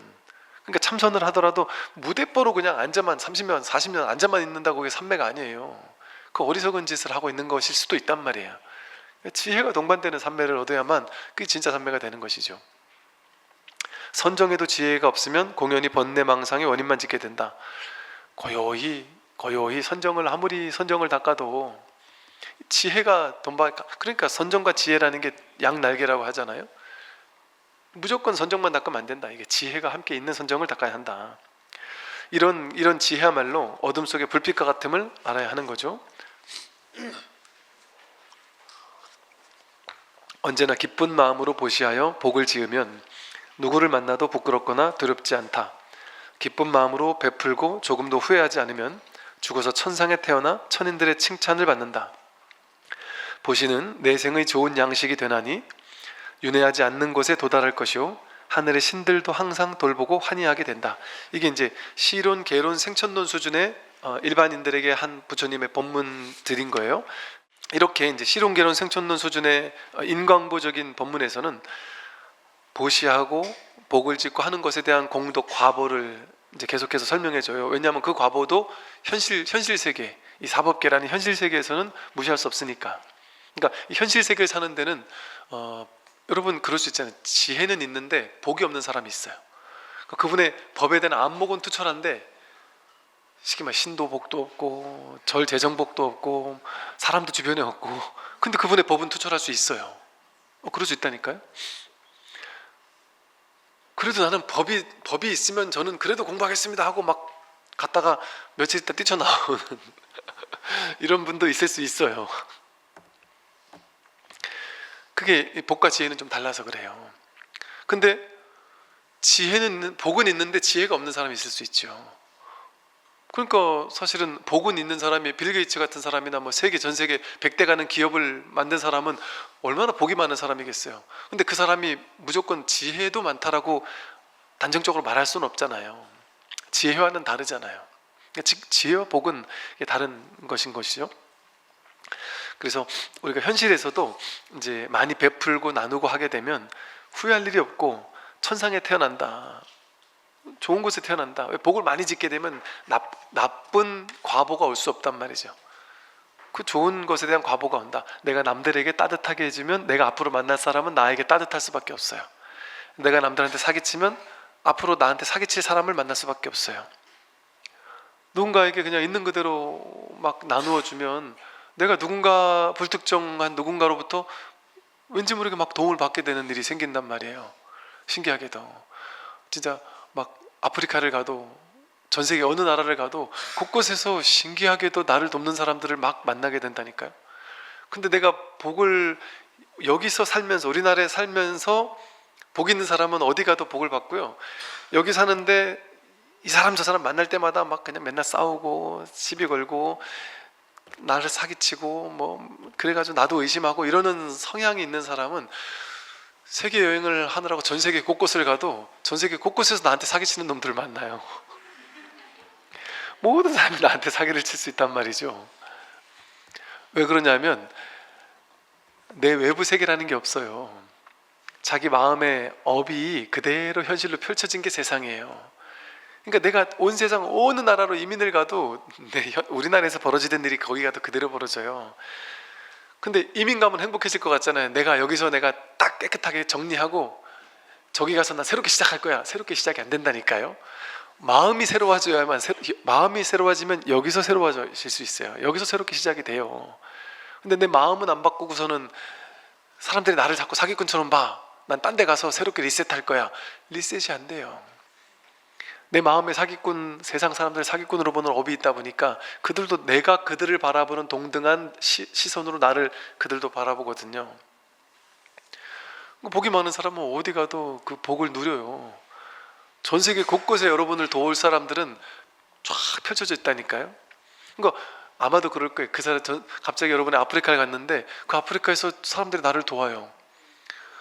그러니까 참선을 하더라도 무대뽀로 그냥 앉아만 30년, 40년 앉아만 있는다고 그게 삼매가 아니에요. 그 어리석은 짓을 하고 있는 것일 수도 있단 말이에요. 지혜가 동반되는 삼매를 얻어야만 그게 진짜 삼매가 되는 것이죠. 선정에도 지혜가 없으면 공연히 번뇌망상의 원인만 짓게 된다. 고요히 선정을, 아무리 선정을 닦아도 지혜가 그러니까 선정과 지혜라는 게 양날개라고 하잖아요. 무조건 선정만 닦으면 안 된다. 이게 지혜가 함께 있는 선정을 닦아야 한다. 이런 지혜야말로 어둠 속의 불빛과 같음을 알아야 하는 거죠. 언제나 기쁜 마음으로 보시하여 복을 지으면 누구를 만나도 부끄럽거나 두렵지 않다. 기쁜 마음으로 베풀고 조금도 후회하지 않으면 죽어서 천상에 태어나 천인들의 칭찬을 받는다. 보시는 내생의 좋은 양식이 되나니 윤회하지 않는 곳에 도달할 것이요 하늘의 신들도 항상 돌보고 환희하게 된다. 이게 이제 시론, 계론, 생천론 수준의 일반인들에게 한 부처님의 법문들인 거예요. 이렇게 이제 시론, 계론, 생천론 수준의 인광보적인 법문에서는 보시하고 복을 짓고 하는 것에 대한 공덕, 과보를 이제 계속해서 설명해줘요. 왜냐하면 그 과보도 현실 세계, 이 사법계라는 현실 세계에서는 무시할 수 없으니까. 그러니까 이 현실 세계를 사는 데는 여러분 그럴 수 있잖아요. 지혜는 있는데 복이 없는 사람이 있어요. 그분의 법에 대한 안목은 투철한데 쉽게 말 신도복도 없고 절재정복도 없고 사람도 주변에 없고, 근데 그분의 법은 투철할 수 있어요. 그럴 수 있다니까요. 그래도 나는 법이 있으면 저는 그래도 공부하겠습니다 하고 막 갔다가 며칠 있다 뛰쳐나오는 이런 분도 있을 수 있어요. 그게 복과 지혜는 좀 달라서 그래요. 근데 복은 있는데 지혜가 없는 사람이 있을 수 있죠. 그러니까 사실은 복은 있는 사람이 빌 게이츠 같은 사람이나 뭐 전 세계 100대 가는 기업을 만든 사람은 얼마나 복이 많은 사람이겠어요. 근데 그 사람이 무조건 지혜도 많다라고 단정적으로 말할 수는 없잖아요. 지혜와는 다르잖아요. 그러니까 지혜와 복은 다른 것인 것이죠. 그래서 우리가 현실에서도 이제 많이 베풀고 나누고 하게 되면 후회할 일이 없고 천상에 태어난다. 좋은 곳에 태어난다. 복을 많이 짓게 되면 나쁜 과보가 올 수 없단 말이죠. 그 좋은 것에 대한 과보가 온다. 내가 남들에게 따뜻하게 해주면 내가 앞으로 만날 사람은 나에게 따뜻할 수밖에 없어요. 내가 남들한테 사기치면 앞으로 나한테 사기칠 사람을 만날 수밖에 없어요. 누군가에게 그냥 있는 그대로 막 나누어 주면 내가 불특정한 누군가로부터 왠지 모르게 막 도움을 받게 되는 일이 생긴단 말이에요. 신기하게도 진짜 막 아프리카를 가도 전 세계 어느 나라를 가도 곳곳에서 신기하게도 나를 돕는 사람들을 막 만나게 된다니까요. 근데 내가 복을 여기서 살면서, 우리나라에 살면서 복 있는 사람은 어디 가도 복을 받고요, 여기 사는데 이 사람 저 사람 만날 때마다 막 그냥 맨날 싸우고 시비 걸고 나를 사기치고 뭐 그래가지고 나도 의심하고 이러는 성향이 있는 사람은 세계 여행을 하느라고 전 세계 곳곳을 가도 전 세계 곳곳에서 나한테 사기치는 놈들을 만나요. 모든 사람이 나한테 사기를 칠 수 있단 말이죠. 왜 그러냐면 내 외부 세계라는 게 없어요. 자기 마음의 업이 그대로 현실로 펼쳐진 게 세상이에요. 그러니까 내가 온 세상 어느 나라로 이민을 가도 우리나라에서 벌어지던 일이 거기 가도 그대로 벌어져요. 근데 이민 가면 행복해질 것 같잖아요. 여기서 내가 딱 깨끗하게 정리하고 저기 가서 나 새롭게 시작할 거야. 새롭게 시작이 안 된다니까요. 마음이 새로워지면 여기서 새로워질 수 있어요. 여기서 새롭게 시작이 돼요. 근데 내 마음은 안 바꾸고서는 사람들이 나를 자꾸 사기꾼처럼 봐. 난 딴 데 가서 새롭게 리셋할 거야. 리셋이 안 돼요. 내 마음에 사기꾼, 세상 사람들 사기꾼으로 보는 업이 있다 보니까 그들도 내가 그들을 바라보는 동등한 시선으로 나를 그들도 바라보거든요. 복이 많은 사람은 어디 가도 그 복을 누려요. 전 세계 곳곳에 여러분을 도울 사람들은 쫙 펼쳐져 있다니까요. 그러니까 아마도 그럴 거예요. 그 사람 갑자기 여러분이 아프리카에 갔는데 그 아프리카에서 사람들이 나를 도와요.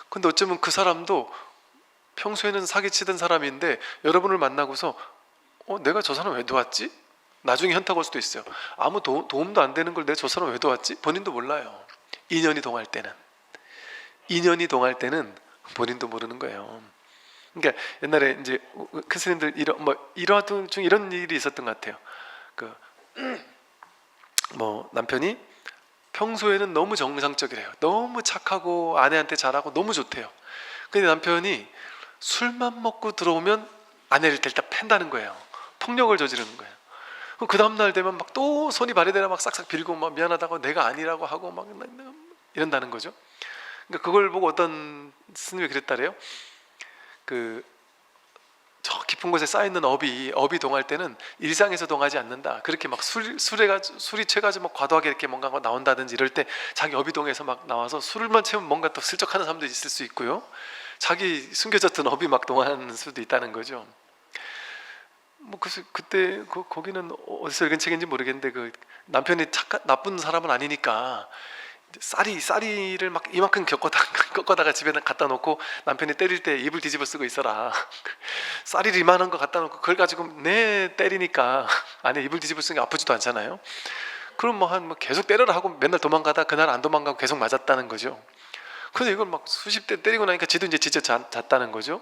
근데 어쩌면 그 사람도 평소에는 사기치던 사람인데 여러분을 만나고서 내가 저 사람 왜 도왔지? 나중에 현타가 올 수도 있어요. 아무 도움도 안 되는 걸 내가 저 사람 왜 도왔지? 본인도 몰라요. 인연이 동할 때는 본인도 모르는 거예요. 그러니까 옛날에 이제 큰 스님들 일화 중 이런 일이 있었던 것 같아요. 남편이 평소에는 너무 정상적이래요. 너무 착하고 아내한테 잘하고 너무 좋대요. 근데 남편이 술만 먹고 들어오면 아내를 일단 팬다는 거예요. 폭력을 저지르는 거예요. 그 다음날 되면 막 또 손이 발에대나 막 싹싹 빌고 막 미안하다고 내가 아니라고 하고 막 이런다는 거죠. 그러니까 그걸 보고 어떤 스님이 그랬다래요. 저 깊은 곳에 쌓여있는 업이 동할 때는 일상에서 동하지 않는다. 그렇게 막 술이 취해가지고 막 과도하게 이렇게 뭔가 나온다든지 이럴 때 자기 업이 동해서 막 나와서 술만 채우면 뭔가 또 슬쩍 하는 사람도 있을 수 있고요. 자기 숨겨졌던 업이 막 동하는 수도 있다는 거죠. 그때 거기는 어디서 읽은 책인지 모르겠는데 그 남편이 나쁜 사람은 아니니까 쌀이를 막 이만큼 꺾어다가 집에 갖다 놓고 남편이 때릴 때 입을 뒤집어 쓰고 있어라. 쌀이 이만한 거 갖다 놓고 그걸 가지고 때리니까 아내 입을 뒤집어 쓰는 게 아프지도 않잖아요. 그럼 계속 때려라 하고 맨날 도망가다 그날 안 도망가고 계속 맞았다는 거죠. 근데 이걸 막 수십 대 때리고 나니까 지도 이제 지쳐 잤다는 거죠.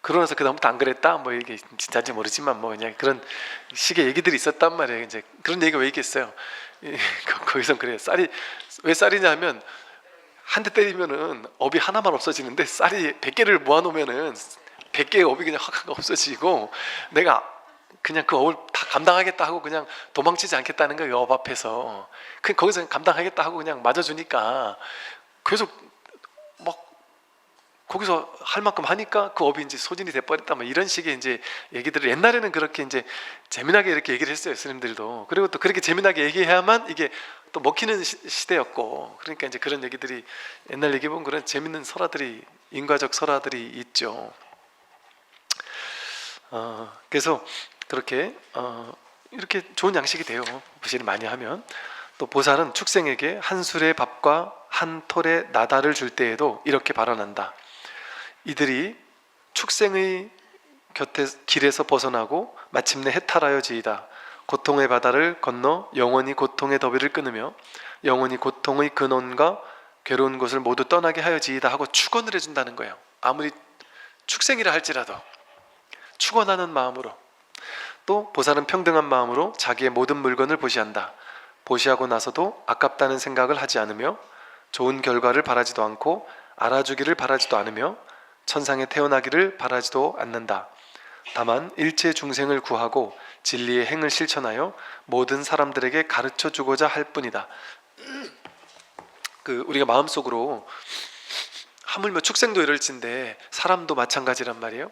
그러면서 그다음부터 안 그랬다 이게 진짜인지 모르지만 그냥 그런 식의 얘기들이 있었단 말이에요. 이제 그런 얘기가 왜 있겠어요. 거기선 그래요. 왜 쌀이냐 하면 한 대 때리면은 업이 하나만 없어지는데 쌀이 100개를 모아놓으면은 100개의 업이 그냥 확 없어지고 내가 그냥 그 업을 다 감당하겠다 하고 그냥 도망치지 않겠다는 거예요. 업 앞에서 거기서 감당하겠다 하고 그냥 맞아주니까 계속 막 거기서 할 만큼 하니까 그 업이 이제 소진이 돼버렸다 이런 식의 이제 얘기들을 옛날에는 그렇게 이제 재미나게 이렇게 얘기를 했어요. 스님들도. 그리고 또 그렇게 재미나게 얘기해야만 이게 또 먹히는 시대였고, 그러니까 이제 그런 얘기들이 옛날 얘기 보면 그런 재밌는 설화들이, 인과적 설화들이 있죠. 그래서 그렇게 이렇게 좋은 양식이 돼요. 부실을 많이 하면. 또 보살은 축생에게 한 술의 밥과 한 톨의 나다를 줄 때에도 이렇게 발언한다. 이들이 축생의 길에서 벗어나고 마침내 해탈하여지이다. 고통의 바다를 건너 영원히 고통의 더비를 끊으며 영원히 고통의 근원과 괴로운 곳을 모두 떠나게 하여지이다 하고 축원을 해준다는 거예요. 아무리 축생이라 할지라도 축원하는 마음으로. 또 보살은 평등한 마음으로 자기의 모든 물건을 보시한다. 보시하고 나서도 아깝다는 생각을 하지 않으며 좋은 결과를 바라지도 않고 알아주기를 바라지도 않으며 천상에 태어나기를 바라지도 않는다. 다만 일체 중생을 구하고 진리의 행을 실천하여 모든 사람들에게 가르쳐 주고자 할 뿐이다. 우리가 마음속으로 하물며 축생도 이럴진데 사람도 마찬가지란 말이에요.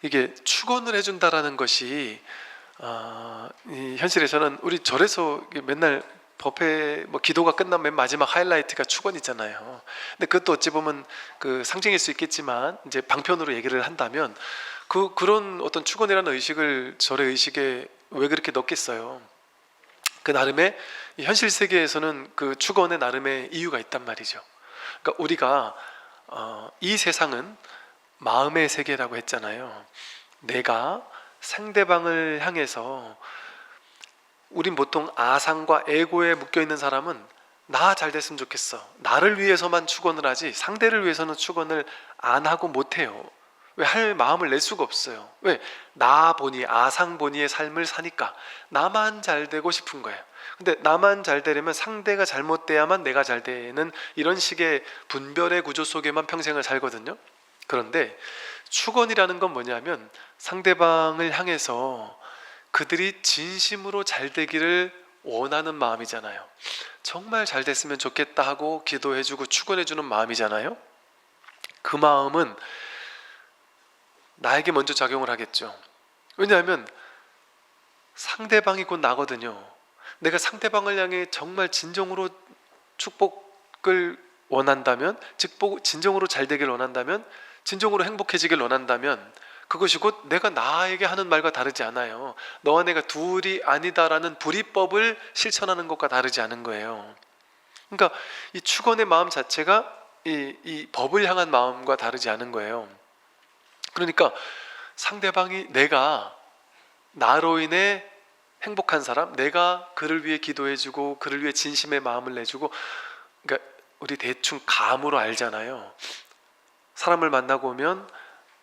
이게 축원을 해준다라는 것이 현실에서는 우리 절에서 맨날 법회 기도가 끝나면 맨 마지막 하이라이트가 축원이잖아요. 근데 그것도 어찌 보면 상징일 수 있겠지만 이제 방편으로 얘기를 한다면 그런 어떤 축원이라는 의식을 절의 의식에 왜 그렇게 넣겠어요? 그 나름의 현실 세계에서는 그 축원의 나름의 이유가 있단 말이죠. 그러니까 우리가 이 세상은 마음의 세계라고 했잖아요. 내가 상대방을 향해서, 우린 보통 아상과 에고에 묶여있는 사람은 나 잘 됐으면 좋겠어, 나를 위해서만 축원을 하지 상대를 위해서는 축원을 안 하고 못해요. 왜? 할 마음을 낼 수가 없어요. 왜? 나 보니, 아상 보니의 삶을 사니까 나만 잘 되고 싶은 거예요. 근데 나만 잘 되려면 상대가 잘못돼야만 내가 잘 되는 이런 식의 분별의 구조 속에만 평생을 살거든요. 그런데 축원이라는 건 뭐냐면 상대방을 향해서 그들이 진심으로 잘 되기를 원하는 마음이잖아요. 정말 잘 됐으면 좋겠다 하고 기도해주고 축원해주는 마음이잖아요. 그 마음은 나에게 먼저 작용을 하겠죠. 왜냐하면 상대방이 곧 나거든요. 내가 상대방을 향해 정말 진정으로 축복을 원한다면, 즉 진정으로 잘 되길 원한다면, 진정으로 행복해지길 원한다면 그것이 곧 내가 나에게 하는 말과 다르지 않아요. 너와 내가 둘이 아니다라는 불이법을 실천하는 것과 다르지 않은 거예요. 그러니까 이 축원의 마음 자체가 이 법을 향한 마음과 다르지 않은 거예요. 그러니까 상대방이 내가 나로 인해 행복한 사람, 내가 그를 위해 기도해주고 그를 위해 진심의 마음을 내주고, 그러니까 우리 대충 감으로 알잖아요. 사람을 만나고 오면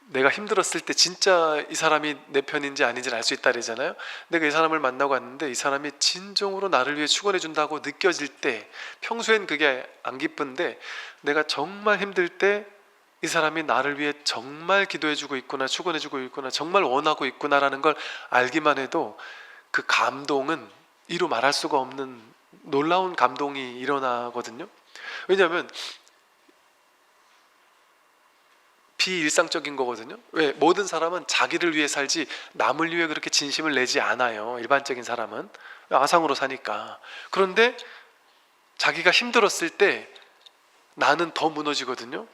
내가 힘들었을 때 진짜 이 사람이 내 편인지 아닌지를 알 수 있다 그러잖아요. 내가 이 사람을 만나고 왔는데 이 사람이 진정으로 나를 위해 축원해 준다고 느껴질 때, 평소엔 그게 안 기쁜데 내가 정말 힘들 때 이 사람이 나를 위해 정말 기도해 주고 있구나, 축원해 주고 있구나, 정말 원하고 있구나라는 걸 알기만 해도 그 감동은 이루 말할 수가 없는 놀라운 감동이 일어나거든요. 왜냐하면 비일상적인 거거든요. 왜? 모든 사람은 자기를 위해 살지 남을 위해 그렇게 진심을 내지 않아요. 일반적인 사람은 아상으로 사니까. 그런데 자기가 힘들었을 때 나는 더 무너지거든요.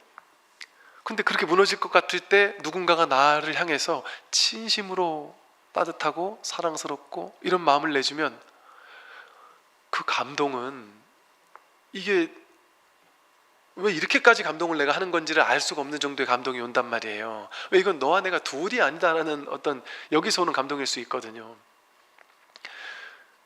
근데 그렇게 무너질 것 같을 때 누군가가 나를 향해서 진심으로 따뜻하고 사랑스럽고 이런 마음을 내주면 그 감동은, 이게 왜 이렇게까지 감동을 내가 하는 건지를 알 수가 없는 정도의 감동이 온단 말이에요. 왜? 이건 너와 내가 둘이 아니다라는 어떤 여기서 오는 감동일 수 있거든요.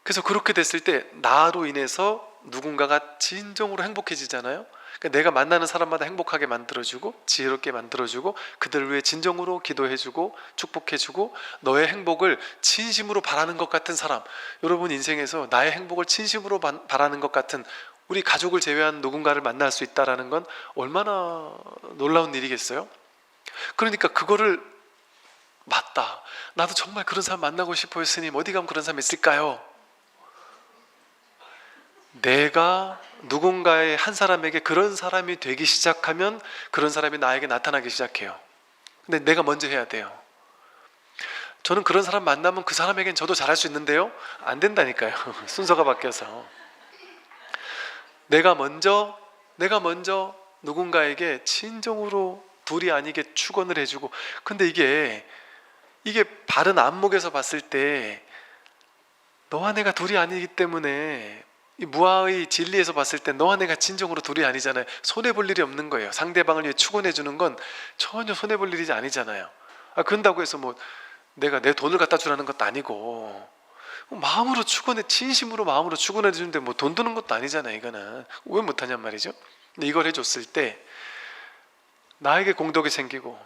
그래서 그렇게 됐을 때 나로 인해서 누군가가 진정으로 행복해지잖아요. 그러니까 내가 만나는 사람마다 행복하게 만들어주고 지혜롭게 만들어주고 그들을 위해 진정으로 기도해주고 축복해주고 너의 행복을 진심으로 바라는 것 같은 사람, 여러분 인생에서 나의 행복을 진심으로 바라는 것 같은 우리 가족을 제외한 누군가를 만날 수 있다는 건 얼마나 놀라운 일이겠어요? 그러니까 그거를, 맞다, 나도 정말 그런 사람 만나고 싶어요 스님, 어디 가면 그런 사람 있을까요? 내가 누군가의 한 사람에게 그런 사람이 되기 시작하면 그런 사람이 나에게 나타나기 시작해요. 근데 내가 먼저 해야 돼요. 저는 그런 사람 만나면 그 사람에겐 저도 잘할 수 있는데요, 안 된다니까요. 순서가 바뀌어서 내가 먼저 누군가에게 진정으로 둘이 아니게 축원을 해주고, 근데 이게 바른 안목에서 봤을 때 너와 내가 둘이 아니기 때문에, 이 무아의 진리에서 봤을 때 너와 내가 진정으로 둘이 아니잖아요. 손해볼 일이 없는 거예요. 상대방을 위해 축원해 주는 건 전혀 손해볼 일이 아니잖아요. 그런다고 해서 뭐 내가 내 돈을 갖다 주라는 것도 아니고, 마음으로 축원해, 진심으로 마음으로 축원해 주는데 뭐 돈 드는 것도 아니잖아요. 이거는 왜 못하냔 말이죠. 근데 이걸 해줬을 때 나에게 공덕이 생기고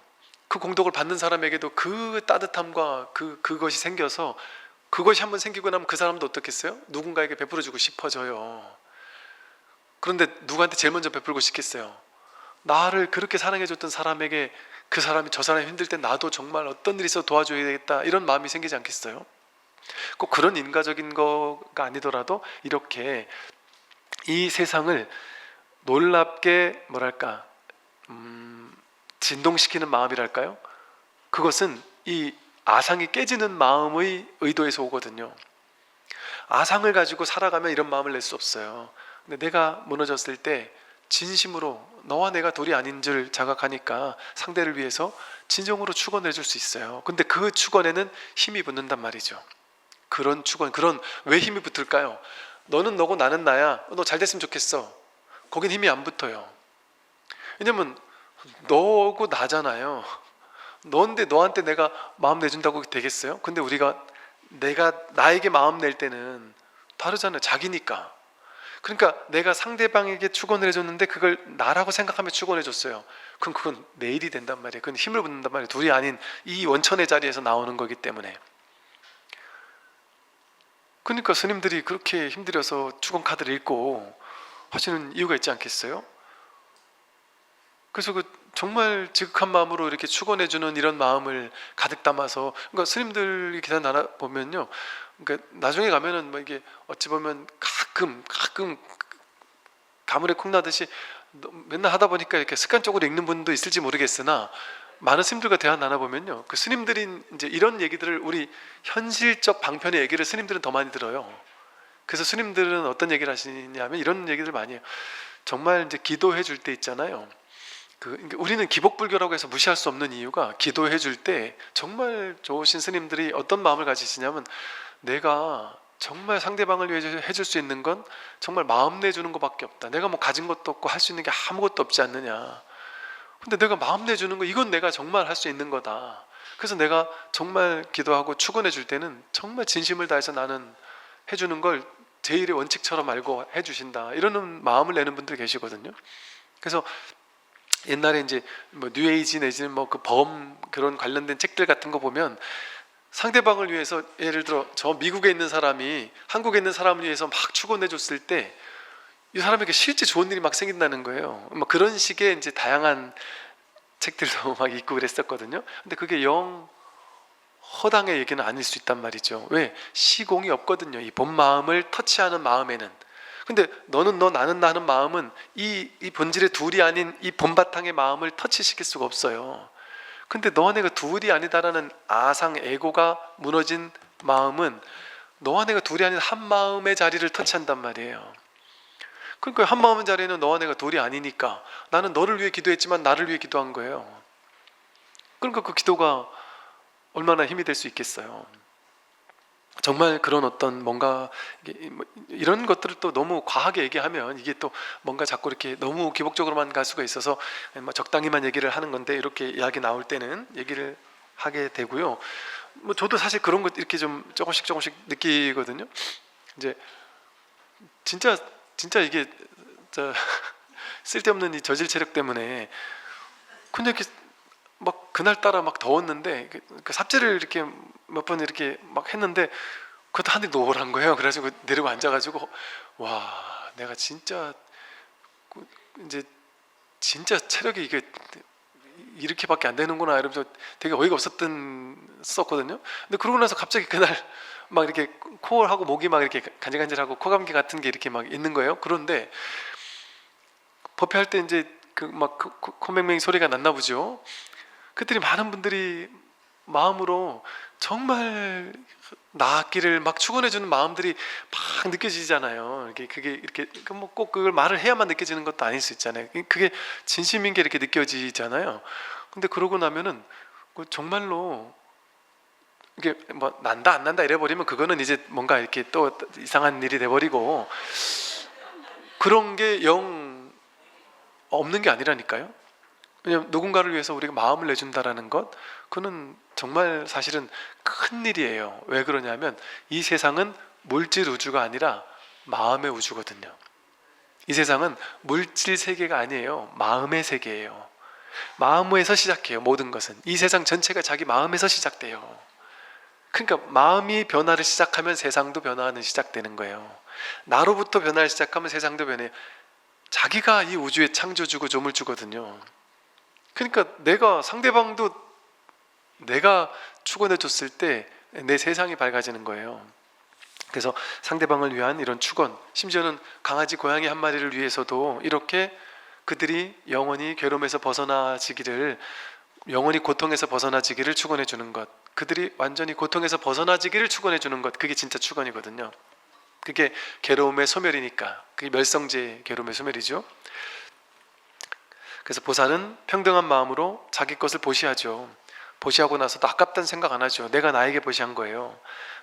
그 공덕을 받는 사람에게도 그 따뜻함과 그것이 생겨서, 그것이 한번 생기고 나면 그 사람도 어떻겠어요? 누군가에게 베풀어주고 싶어져요. 그런데 누구한테 제일 먼저 베풀고 싶겠어요? 나를 그렇게 사랑해줬던 사람에게, 그 사람이 저 사람이 힘들 때 나도 정말 어떤 일이 있어 도와줘야 되겠다, 이런 마음이 생기지 않겠어요? 꼭 그런 인과적인 거가 아니더라도 이렇게 이 세상을 놀랍게 뭐랄까 진동시키는 마음이랄까요? 그것은 이 아상이 깨지는 마음의 의도에서 오거든요. 아상을 가지고 살아가면 이런 마음을 낼 수 없어요. 근데 내가 무너졌을 때 진심으로 너와 내가 둘이 아닌 줄 자각하니까 상대를 위해서 진정으로 축원해 줄 수 있어요. 근데 그 축원에는 힘이 붙는단 말이죠. 그런 축원, 왜 힘이 붙을까요? 너는 너고 나는 나야, 너 잘 됐으면 좋겠어. 거긴 힘이 안 붙어요. 왜냐면 너고 나잖아요. 너인데 너한테 내가 마음 내준다고 되겠어요? 근데 내가 나에게 마음 낼 때는 다르잖아요. 자기니까. 그러니까 내가 상대방에게 축원을 해줬는데 그걸 나라고 생각하며 축원해 줬어요. 그럼 그건 내 일이 된단 말이에요. 그건 힘을 붙는단 말이에요. 둘이 아닌 이 원천의 자리에서 나오는 거기 때문에. 그러니까 스님들이 그렇게 힘들어서 축원 카드를 읽고 하시는 이유가 있지 않겠어요? 그래서 정말 지극한 마음으로 이렇게 축원해주는 이런 마음을 가득 담아서, 그러니까 스님들이 기사 나눠 보면요, 그러니까 나중에 가면은 뭐 이게 어찌 보면 가끔 가물에 콩 나듯이 맨날 하다 보니까 이렇게 습관적으로 읽는 분도 있을지 모르겠으나 많은 스님들과 대화 나눠보면요, 그 스님들이 이제 이런 얘기들을, 우리 현실적 방편의 얘기를 스님들은 더 많이 들어요. 그래서 스님들은 어떤 얘기를 하시냐면 이런 얘기를 많이 해요. 정말 이제 기도해 줄 때 있잖아요. 우리는 기복불교라고 해서 무시할 수 없는 이유가, 기도해 줄 때 정말 좋으신 스님들이 어떤 마음을 가지시냐면, 내가 정말 상대방을 위해 해줄 수 있는 건 정말 마음 내주는 것밖에 없다. 내가 뭐 가진 것도 없고 할 수 있는 게 아무것도 없지 않느냐. 근데 내가 마음 내주는 거, 이건 내가 정말 할 수 있는 거다. 그래서 내가 정말 기도하고 축원해 줄 때는 정말 진심을 다해서 나는 해주는 걸 제일의 원칙처럼 알고 해주신다, 이러는 마음을 내는 분들이 계시거든요. 그래서 옛날에 이제 뭐 뉴에이지 내지는 뭐 그 범 그런 관련된 책들 같은 거 보면, 상대방을 위해서, 예를 들어 저 미국에 있는 사람이 한국에 있는 사람을 위해서 막 축원해 줬을 때 이 사람에게 실제 좋은 일이 막 생긴다는 거예요. 막 그런 식의 이제 다양한 책들도 막 있고 그랬었거든요. 근데 그게 영 허당의 얘기는 아닐 수 있단 말이죠. 왜? 시공이 없거든요, 이 본 마음을 터치하는 마음에는. 근데 너는 너, 나는 나 하는 마음은 이 본질의 둘이 아닌 이 본바탕의 마음을 터치시킬 수가 없어요. 근데 너와 내가 둘이 아니다라는 아상 에고가 무너진 마음은 너와 내가 둘이 아닌 한 마음의 자리를 터치한단 말이에요. 그러니까 한 마음의 자리에는 너와 내가 둘이 아니니까 나는 너를 위해 기도했지만 나를 위해 기도한 거예요. 그러니까 그 기도가 얼마나 힘이 될 수 있겠어요. 정말 그런 어떤 뭔가 이런 것들을 또 너무 과하게 얘기하면 이게 또 뭔가 자꾸 이렇게 너무 기복적으로만 갈 수가 있어서 뭐 적당히만 얘기를 하는 건데, 이렇게 이야기 나올 때는 얘기를 하게 되고요. 뭐 저도 사실 그런 것 이렇게 좀 조금씩 느끼거든요. 이제 진짜 이게 쓸데없는 이 저질 체력 때문에 그냥 이렇게 막 그날따라 막 더웠는데 그 삽질을 이렇게 몇 번 이렇게 막 했는데 그것도 하늘이 노을한 거예요. 그래가지고 내리고 앉아가지고, 와, 내가 진짜 이제 진짜 체력이 이게 이렇게밖에 안 되는구나 이러면서 되게 어이가 없었거든요. 근데 그러고 나서 갑자기 그날 막 이렇게 코하고 목이 막 이렇게 간질간질하고 코감기 같은 게 이렇게 막 있는 거예요. 그런데 법회할 때 이제 그 막 코맹맹이 소리가 났나 보죠. 그들이 많은 분들이 마음으로 정말 나았기를 막 축원해주는 마음들이 막 느껴지잖아요. 그게 이렇게 뭐 꼭 그걸 말을 해야만 느껴지는 것도 아닐 수 있잖아요. 그게 진심인 게 이렇게 느껴지잖아요. 근데 그러고 나면은 정말로 이게 뭐 난다 안 난다 이래버리면 그거는 이제 뭔가 이렇게 또 이상한 일이 돼버리고, 그런 게 영 없는 게 아니라니까요. 왜냐하면 누군가를 위해서 우리가 마음을 내준다라는 것, 그는 정말 사실은 큰 일이에요. 왜 그러냐면 이 세상은 물질 우주가 아니라 마음의 우주거든요. 이 세상은 물질 세계가 아니에요. 마음의 세계예요. 마음에서 시작해요. 모든 것은 이 세상 전체가 자기 마음에서 시작돼요. 그러니까 마음이 변화를 시작하면 세상도 변화는 시작되는 거예요. 나로부터 변화를 시작하면 세상도 변해요. 자기가 이 우주의 창조주고 조물주거든요. 그러니까 내가 상대방도 내가 축원해 줬을 때 내 세상이 밝아지는 거예요. 그래서 상대방을 위한 이런 축원, 심지어는 강아지 고양이 한 마리를 위해서도 이렇게 그들이 영원히 괴로움에서 벗어나지기를, 영원히 고통에서 벗어나지기를 축원해 주는 것, 그들이 완전히 고통에서 벗어나지기를 축원해 주는 것, 그게 진짜 축원이거든요. 그게 괴로움의 소멸이니까, 그게 멸성제 괴로움의 소멸이죠. 그래서 보살은 평등한 마음으로 자기 것을 보시하죠. 보시하고 나서도 아깝다는 생각 안 하죠. 내가 나에게 보시한 거예요.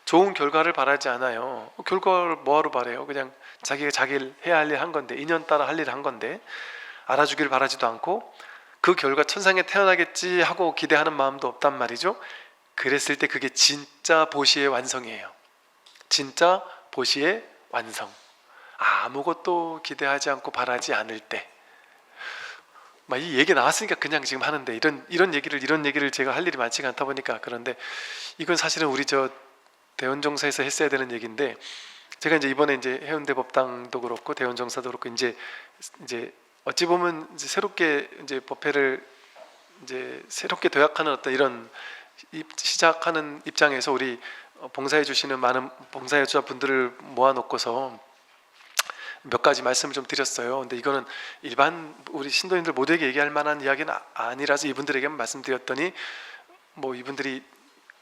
좋은 결과를 바라지 않아요. 결과를 뭐하러 바래요? 그냥 자기가 자기를 해야 할 일 한 건데, 인연 따라 할 일 한 건데 알아주길 바라지도 않고, 그 결과 천상에 태어나겠지 하고 기대하는 마음도 없단 말이죠. 그랬을 때 그게 진짜 보시의 완성이에요. 진짜 보시의 완성. 아무것도 기대하지 않고 바라지 않을 때. 막 이 얘기 나왔으니까 그냥 지금 하는데, 이런 얘기를 제가 할 일이 많지가 않다 보니까. 그런데 이건 사실은 우리 저 대원정사에서 했어야 되는 얘기인데, 제가 이제 이번에 이제 해운대 법당도 그렇고 대원정사도 그렇고 이제 어찌 보면 이제 새롭게 이제 법회를 이제 새롭게 도약하는 어떤 이런 시작하는 입장에서 우리 봉사해 주시는 많은 봉사해주자 분들을 모아놓고서 몇 가지 말씀을 좀 드렸어요. 근데 이거는 일반 우리 신도님들 모두에게 얘기할 만한 이야기는 아니라서 이분들에게만 말씀드렸더니 뭐 이분들이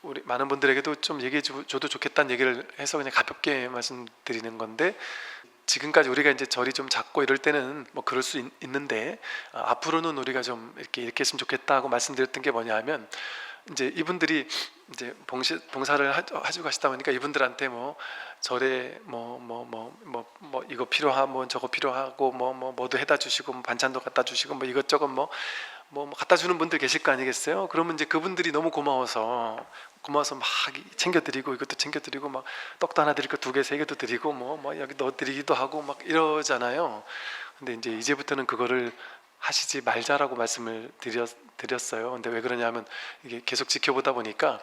우리 많은 분들에게도 좀 얘기해 줘도 좋겠다는 얘기를 해서 그냥 가볍게 말씀드리는 건데, 지금까지 우리가 이제 절이 좀 작고 이럴 때는 뭐 그럴 수 있는데 앞으로는 우리가 좀 이렇게 했으면 좋겠다 하고 말씀드렸던 게 뭐냐면, 이제 이분들이 이제 봉사를 하시고 가시다 보니까 이분들한테 뭐 절에 뭐 이거 필요하면 저거 필요하고 뭐도 해다 주시고 뭐 반찬도 갖다 주시고 뭐 이것저것 뭐 갖다 주는 분들 계실 거 아니겠어요? 그러면 이제 그분들이 너무 고마워서 막 챙겨드리고 이것도 챙겨드리고 막 떡도 하나 드릴 거 2개 3개도 드리고 뭐 여기 넣어드리기도 하고 막 이러잖아요. 근데 이제 이제부터는 그거를 하시지 말자라고 말씀을 드렸어요. 근데 왜 그러냐면 이게 계속 지켜보다 보니까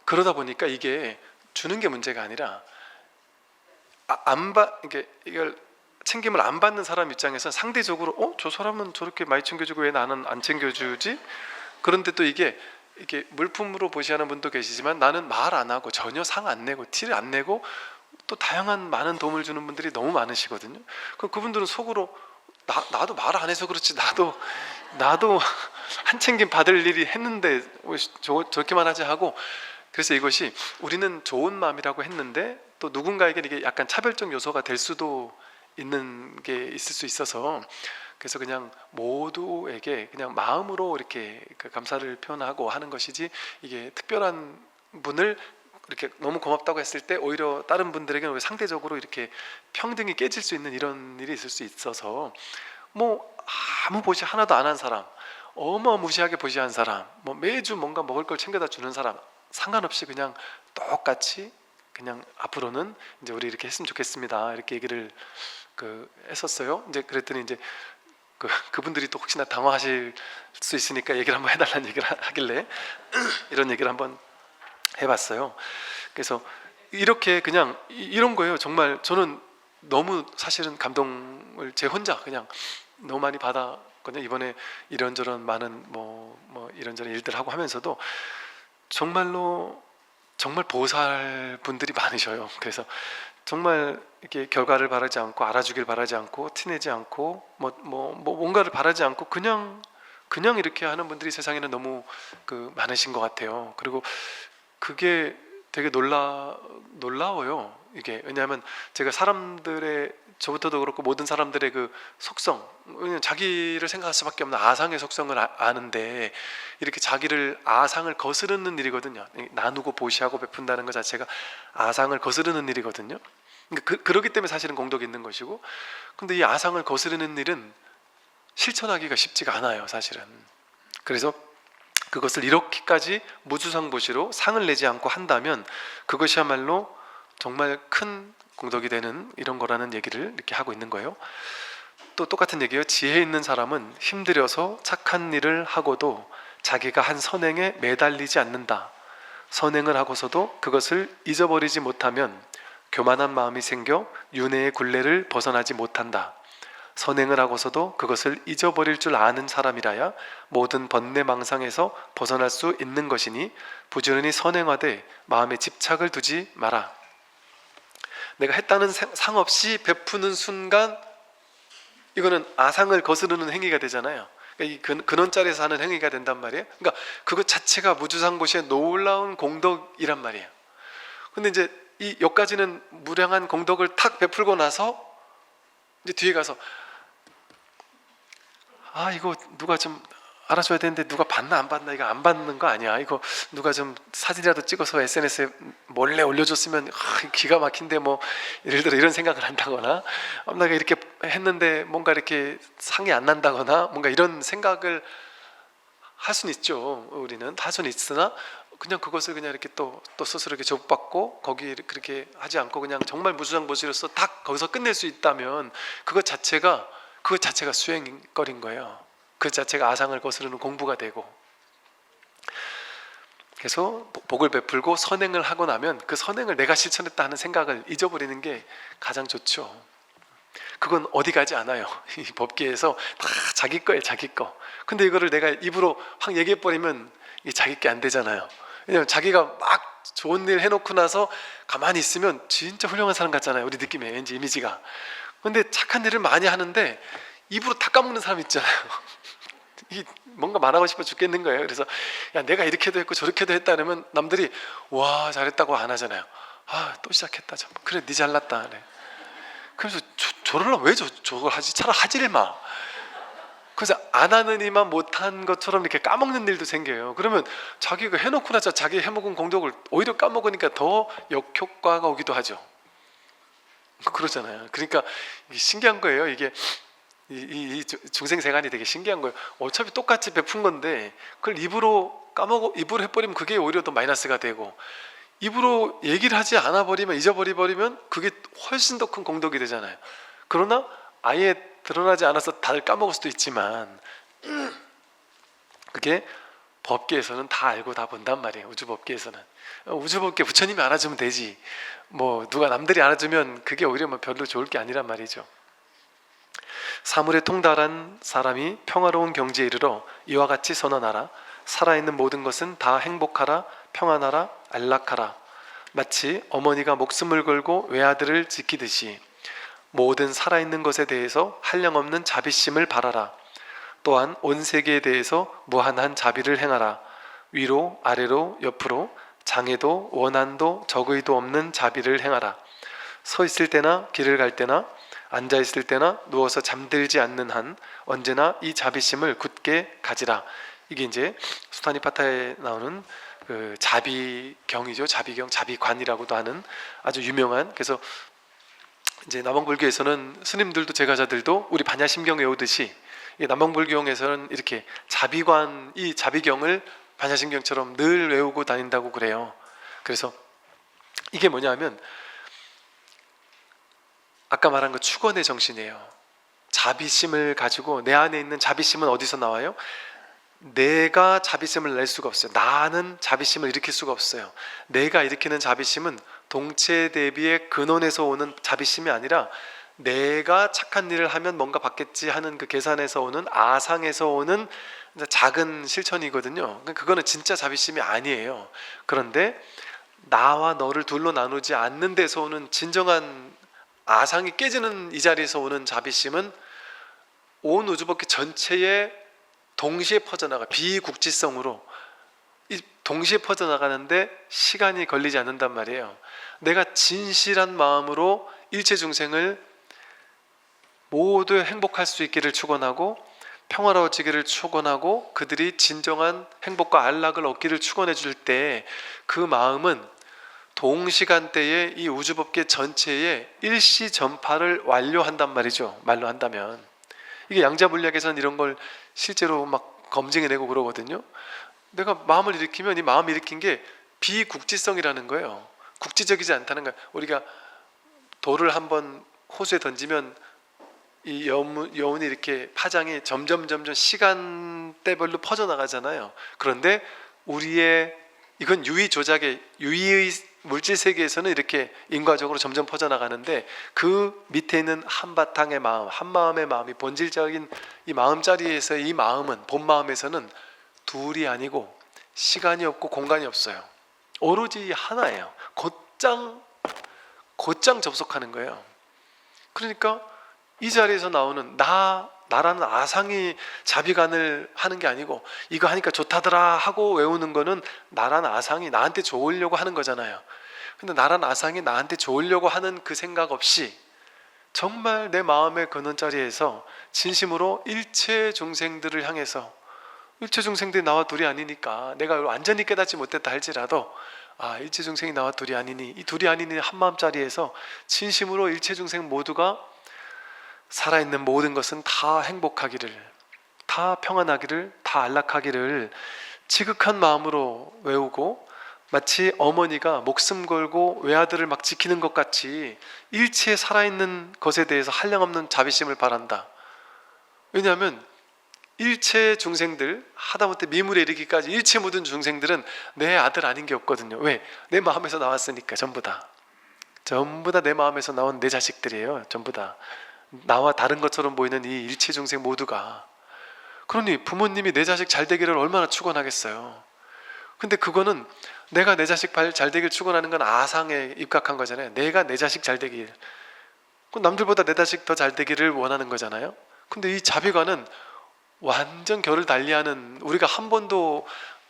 그러다 보니까 이게 주는 게 문제가 아니라 이걸 챙김을 안 받는 사람 입장에서 상대적으로 저 사람은 저렇게 많이 챙겨주고 왜 나는 안 챙겨주지? 그런데 또 이게 물품으로 보시하는 분도 계시지만 나는 말 안 하고 전혀 상 안 내고 티를 안 내고 또 다양한 많은 도움을 주는 분들이 너무 많으시거든요. 그럼 그분들은 속으로 나도 말 안 해서 그렇지 나도 한 챙김 받을 일이 했는데 저렇게만 하지 하고, 그래서 이것이 우리는 좋은 마음이라고 했는데 또 누군가에게 이게 약간 차별적 요소가 될 수도 있는 게 있을 수 있어서, 그래서 그냥 모두에게 그냥 마음으로 이렇게 그 감사를 표현하고 하는 것이지, 이게 특별한 분을 이렇게 너무 고맙다고 했을 때 오히려 다른 분들에게는 상대적으로 이렇게 평등이 깨질 수 있는 이런 일이 있을 수 있어서, 뭐 아무 보시 하나도 안 한 사람, 어마무시하게 보시한 사람, 뭐 매주 뭔가 먹을 걸 챙겨다 주는 사람 상관없이 그냥 똑같이 그냥 앞으로는 이제 우리 이렇게 했으면 좋겠습니다 이렇게 얘기를 했었어요. 이제 그랬더니 이제 그분들이 또 혹시나 당황하실 수 있으니까 얘기를 한번 해달라는 얘기를 하길래 이런 얘기를 한번 해봤어요. 그래서 이렇게 그냥 이런 거예요. 정말 저는 너무 사실은 감동을 제 혼자 그냥 너무 많이 받았거든요. 이번에 이런저런 많은 뭐 이런저런 일들 하고 하면서도 정말로 정말 보살 분들이 많으셔요. 그래서 정말 이렇게 결과를 바라지 않고 알아주길 바라지 않고 티내지 않고 뭔가를 바라지 않고 그냥 이렇게 하는 분들이 세상에는 너무 많으신 것 같아요. 그리고 그게 되게 놀라워요. 이게 왜냐하면 제가 저부터도 그렇고 모든 사람들의 그 속성, 왜냐면 자기를 생각할 수밖에 없는 아상의 속성을 아는데 이렇게 자기를 아상을 거스르는 일이거든요. 나누고 보시하고 베푼다는 것 자체가 아상을 거스르는 일이거든요. 그렇기 때문에 사실은 공덕이 있는 것이고, 근데 이 아상을 거스르는 일은 실천하기가 쉽지가 않아요, 사실은. 그래서 그것을 이렇게까지 무주상보시로 상을 내지 않고 한다면 그것이야말로 정말 큰 공덕이 되는 이런 거라는 얘기를 이렇게 하고 있는 거예요. 또 똑같은 얘기예요. 지혜 있는 사람은 힘들여서 착한 일을 하고도 자기가 한 선행에 매달리지 않는다. 선행을 하고서도 그것을 잊어버리지 못하면 교만한 마음이 생겨 윤회의 굴레를 벗어나지 못한다. 선행을 하고서도 그것을 잊어버릴 줄 아는 사람이라야 모든 번뇌망상에서 벗어날 수 있는 것이니 부지런히 선행하되 마음에 집착을 두지 마라. 내가 했다는 상 없이 베푸는 순간 이거는 아상을 거스르는 행위가 되잖아요. 그러니까 이 근원자리에서 하는 행위가 된단 말이에요. 그러니까 그것 자체가 무주상보시의 놀라운 공덕이란 말이에요. 근데 이제 이 여기까지는 무량한 공덕을 탁 베풀고 나서 이제 뒤에 가서 이거 누가 좀 알아줘야 되는데 누가 봤나 안 봤나, 이거 안 받는 거 아니야, 이거 누가 좀 사진이라도 찍어서 SNS에 몰래 올려줬으면 기가 막힌데 뭐 예를 들어 이런 생각을 한다거나, 내가 이렇게 했는데 뭔가 이렇게 상이 안 난다거나 뭔가 이런 생각을 할 수는 있죠. 우리는 할 수는 있으나 그냥 그것을 그냥 이렇게 또 스스로 이렇게 조복받고 거기 그렇게 하지 않고 그냥 정말 무주상보시로서 딱 거기서 끝낼 수 있다면 그것 자체가 수행거리인 거예요. 그 자체가 아상을 거스르는 공부가 되고, 그래서 복을 베풀고 선행을 하고 나면 그 선행을 내가 실천했다 하는 생각을 잊어버리는 게 가장 좋죠. 그건 어디 가지 않아요. 이 법계에서 다 자기 거예요, 자기 거. 근데 이거를 내가 입으로 확 얘기해버리면 이게 자기 게 안 되잖아요. 왜냐면 자기가 막 좋은 일 해놓고 나서 가만히 있으면 진짜 훌륭한 사람 같잖아요. 우리 느낌에 왠지 이미지가. 근데 착한 일을 많이 하는데 입으로 다 까먹는 사람 있잖아요. 이 뭔가 말하고 싶어 죽겠는 거예요. 그래서 야 내가 이렇게도 했고 저렇게도 했다 그러면 남들이 와 잘했다고 안 하잖아요. 아 또 시작했다. 그래 네 잘났다. 그래. 그래서 저럴라 왜 저걸 하지? 차라리 하지를 마. 그래서 안 하는 이만 못한 것처럼 이렇게 까먹는 일도 생겨요. 그러면 자기가 해놓고 나서 자기 해먹은 공덕을 오히려 까먹으니까 더 역효과가 오기도 하죠. 그러잖아요. 그러니까 이게 신기한 거예요. 이게 이 중생세간이 되게 신기한 거예요. 어차피 똑같이 베푼 건데 그걸 입으로 입으로 해버리면 그게 오히려 더 마이너스가 되고, 입으로 얘기를 하지 않아 버리면, 잊어버리면 그게 훨씬 더 큰 공덕이 되잖아요. 그러나 아예 드러나지 않아서 다들 까먹을 수도 있지만 그게 법계에서는 다 알고 다 본단 말이에요. 우주법계에서는. 우주법계 부처님이 알아주면 되지, 뭐 누가 남들이 알아주면 그게 오히려 뭐 별로 좋을 게 아니란 말이죠. 사물에 통달한 사람이 평화로운 경지에 이르러 이와 같이 선언하라. 살아있는 모든 것은 다 행복하라, 평안하라, 안락하라. 마치 어머니가 목숨을 걸고 외아들을 지키듯이 모든 살아있는 것에 대해서 한량없는 자비심을 바라라. 또한 온 세계에 대해서 무한한 자비를 행하라. 위로 아래로 옆으로 장애도 원한도 적의도 없는 자비를 행하라. 서 있을 때나 길을 갈 때나 앉아 있을 때나 누워서 잠들지 않는 한 언제나 이 자비심을 굳게 가지라. 이게 이제 수타니파타에 나오는 그 자비경이죠. 자비경, 자비관이라고도 하는 아주 유명한. 그래서 이제 남원불교에서는 스님들도 제가자들도 우리 반야심경 외우듯이 남원불교에서는 이렇게 자비관, 이 자비경을 반야심경처럼 늘 외우고 다닌다고 그래요. 그래서 이게 뭐냐면 아까 말한 그 축원의 정신이에요. 자비심을 가지고, 내 안에 있는 자비심은 어디서 나와요? 내가 자비심을 낼 수가 없어요. 나는 자비심을 일으킬 수가 없어요. 내가 일으키는 자비심은 동체 대비의 근원에서 오는 자비심이 아니라 내가 착한 일을 하면 뭔가 받겠지 하는 그 계산에서 오는, 아상에서 오는 작은 실천이거든요. 그거는 진짜 자비심이 아니에요. 그런데 나와 너를 둘로 나누지 않는 데서 오는 진정한 아상이 깨지는 이 자리에서 오는 자비심은 온 우주법계 전체에 동시에 퍼져나가, 비국지성으로 동시에 퍼져나가는데 시간이 걸리지 않는단 말이에요. 내가 진실한 마음으로 일체 중생을 모두 행복할 수 있기를 축원하고 평화로워지기를 축원하고 그들이 진정한 행복과 안락을 얻기를 축원해 줄 때 그 마음은 동시간대에 이 우주법계 전체에 일시 전파를 완료한단 말이죠. 말로 한다면. 이게 양자물리학에서는 이런 걸 실제로 막 검증해내고 그러거든요. 내가 마음을 일으키면 이 마음을 일으킨 게 비국지성이라는 거예요. 국지적이지 않다는 거예요. 우리가 돌을 한번 호수에 던지면 이 여운이 이렇게 파장이 점점 시간대별로 퍼져나가잖아요. 그런데 우리의 이건 유의 조작의 유의의 물질 세계에서는 이렇게 인과적으로 점점 퍼져나가는데 그 밑에 있는 한바탕의 마음, 한마음의 마음이 본질적인 이 마음자리에서, 이 마음은 본 마음에서는 둘이 아니고 시간이 없고 공간이 없어요. 오로지 하나예요. 곧장 접속하는 거예요. 그러니까 이 자리에서 나오는 나라는 아상이 자비관을 하는 게 아니고 이거 하니까 좋다더라 하고 외우는 거는 나라는 아상이 나한테 좋으려고 하는 거잖아요. 근데 나라는 아상이 나한테 좋으려고 하는 그 생각 없이 정말 내 마음의 근원 자리에서 진심으로 일체 중생들을 향해서, 일체 중생들이 나와 둘이 아니니까 내가 완전히 깨닫지 못했다 할지라도 일체 중생이 나와 둘이 아니니, 이 둘이 아니니 한마음 자리에서 진심으로 일체 중생 모두가 살아있는 모든 것은 다 행복하기를, 다 평안하기를, 다 안락하기를 지극한 마음으로 외우고, 마치 어머니가 목숨 걸고 외아들을 막 지키는 것 같이 일체 살아있는 것에 대해서 한량없는 자비심을 바란다. 왜냐하면 일체 중생들, 하다못해 미물에 이르기까지 일체 모든 중생들은 내 아들 아닌 게 없거든요. 왜? 내 마음에서 나왔으니까. 전부 다 내 마음에서 나온 내 자식들이에요. 전부 다 나와 다른 것처럼 보이는 이 일체 중생 모두가. 그러니 부모님이 내 자식 잘 되기를 얼마나 축원하겠어요. 근데 그거는 내가 내 자식 잘 되길 축원하는 건 아상에 입각한 거잖아요. 내가 내 자식 잘 되길. 그럼 남들보다 내 자식 더 잘 되기를 원하는 거잖아요. 근데 이 자비관은 완전 결을 달리하는, 우리가 한 번도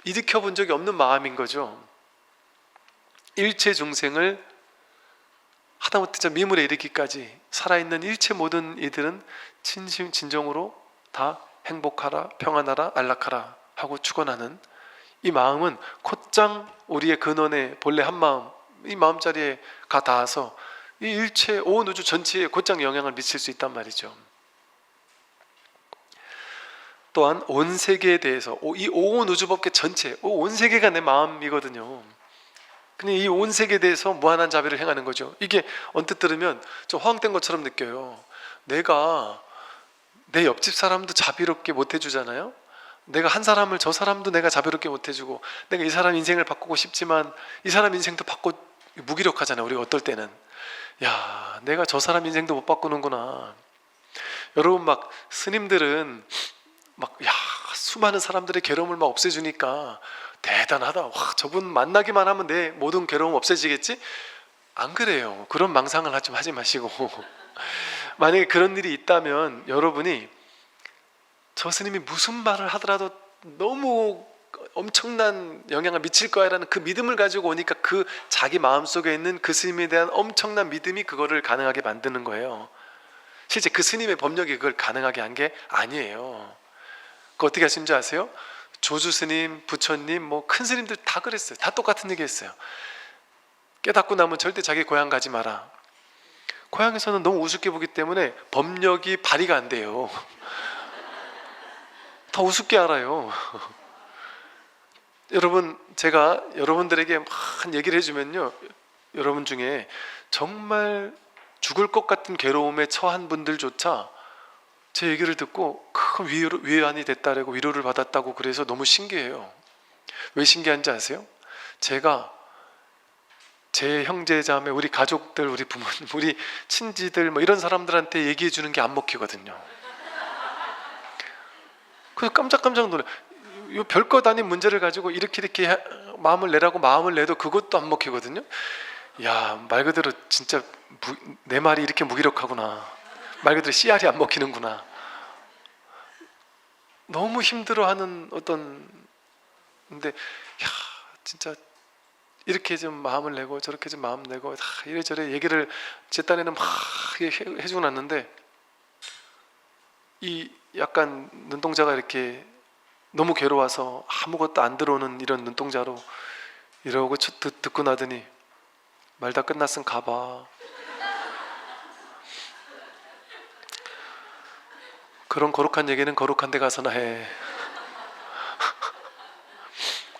일으켜 본 적이 없는 마음인 거죠. 일체 중생을 하다못해 미물에 이르기까지 살아있는 일체 모든 이들은 진정으로 다 행복하라, 평안하라, 안락하라 하고 축원하는 이 마음은 곧장 우리의 근원의 본래 한 마음, 이 마음자리에 가 닿아서 이 일체 온 우주 전체에 곧장 영향을 미칠 수 있단 말이죠. 또한 온 세계에 대해서, 이 온 우주법계 전체, 온 세계가 내 마음이거든요. 근데 이 온 세계에 대해서 무한한 자비를 행하는 거죠. 이게 언뜻 들으면 좀 허황된 것처럼 느껴요. 내가 내 옆집 사람도 자비롭게 못 해주잖아요. 내가 한 사람을, 저 사람도 내가 자비롭게 못 해주고, 내가 이 사람 인생을 바꾸고 싶지만 이 사람 인생도 바꿔, 무기력하잖아요. 우리가 어떨 때는 야, 내가 저 사람 인생도 못 바꾸는구나. 여러분, 막 스님들은 막 수많은 사람들의 괴로움을 막 없애주니까 대단하다. 와, 저분 만나기만 하면 내 모든 괴로움 없애지겠지? 안 그래요. 그런 망상을 좀 하지 마시고 만약에 그런 일이 있다면 여러분이 저 스님이 무슨 말을 하더라도 너무 엄청난 영향을 미칠 거야라는 그 믿음을 가지고 오니까 그 자기 마음속에 있는 그 스님에 대한 엄청난 믿음이 그거를 가능하게 만드는 거예요. 실제 그 스님의 법력이 그걸 가능하게 한 게 아니에요. 그 어떻게 하신 줄 아세요? 조주 스님, 부처님, 뭐 큰 스님들 다 그랬어요. 다 똑같은 얘기 했어요. 깨닫고 나면 절대 자기 고향 가지 마라. 고향에서는 너무 우습게 보기 때문에 법력이 발휘가 안 돼요. 다 우습게 알아요. 여러분, 제가 여러분들에게 막 얘기를 해주면요, 여러분 중에 정말 죽을 것 같은 괴로움에 처한 분들조차 제 얘기를 듣고 큰 위안이 됐다고, 위로를 받았다고, 그래서 너무 신기해요. 왜 신기한지 아세요? 제가 제 형제자매, 우리 가족들, 우리 부모님, 우리 친지들, 뭐 이런 사람들한테 얘기해 주는 게 안 먹히거든요. 그래서 깜짝깜짝 놀래. 이 별것 아닌 문제를 가지고 이렇게 마음을 내라고 마음을 내도 그것도 안 먹히거든요. 야, 말 그대로 진짜 내 말이 이렇게 무기력하구나. 말 그대로 씨알이 안 먹히는구나. 너무 힘들어하는 어떤, 근데 야, 진짜 이렇게 좀 마음을 내고 저렇게 좀 마음 내고 이래저래 얘기를 제 딴에는 막 해주고 났는데, 이 약간 눈동자가 이렇게 너무 괴로워서 아무것도 안 들어오는 이런 눈동자로 이러고 듣고 나더니 말 다 끝났으면 가봐. 그런 거룩한 얘기는 거룩한 데 가서나 해.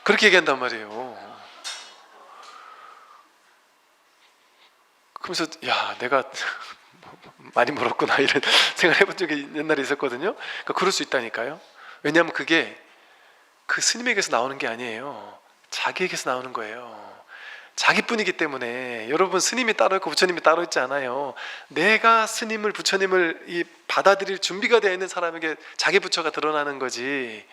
그렇게 얘기한단 말이에요. 그러면서 야, 내가 많이 멀었구나 이런 생각을 해본 적이 옛날에 있었거든요. 그러니까 그럴 수 있다니까요. 왜냐하면 그게 그 스님에게서 나오는 게 아니에요. 자기에게서 나오는 거예요. 자기뿐이기 때문에. 여러분, 스님이 따로 있고 부처님이 따로 있지 않아요. 내가 스님을, 부처님을 받아들일 준비가 되어 있는 사람에게 자기 부처가 드러나는 거지,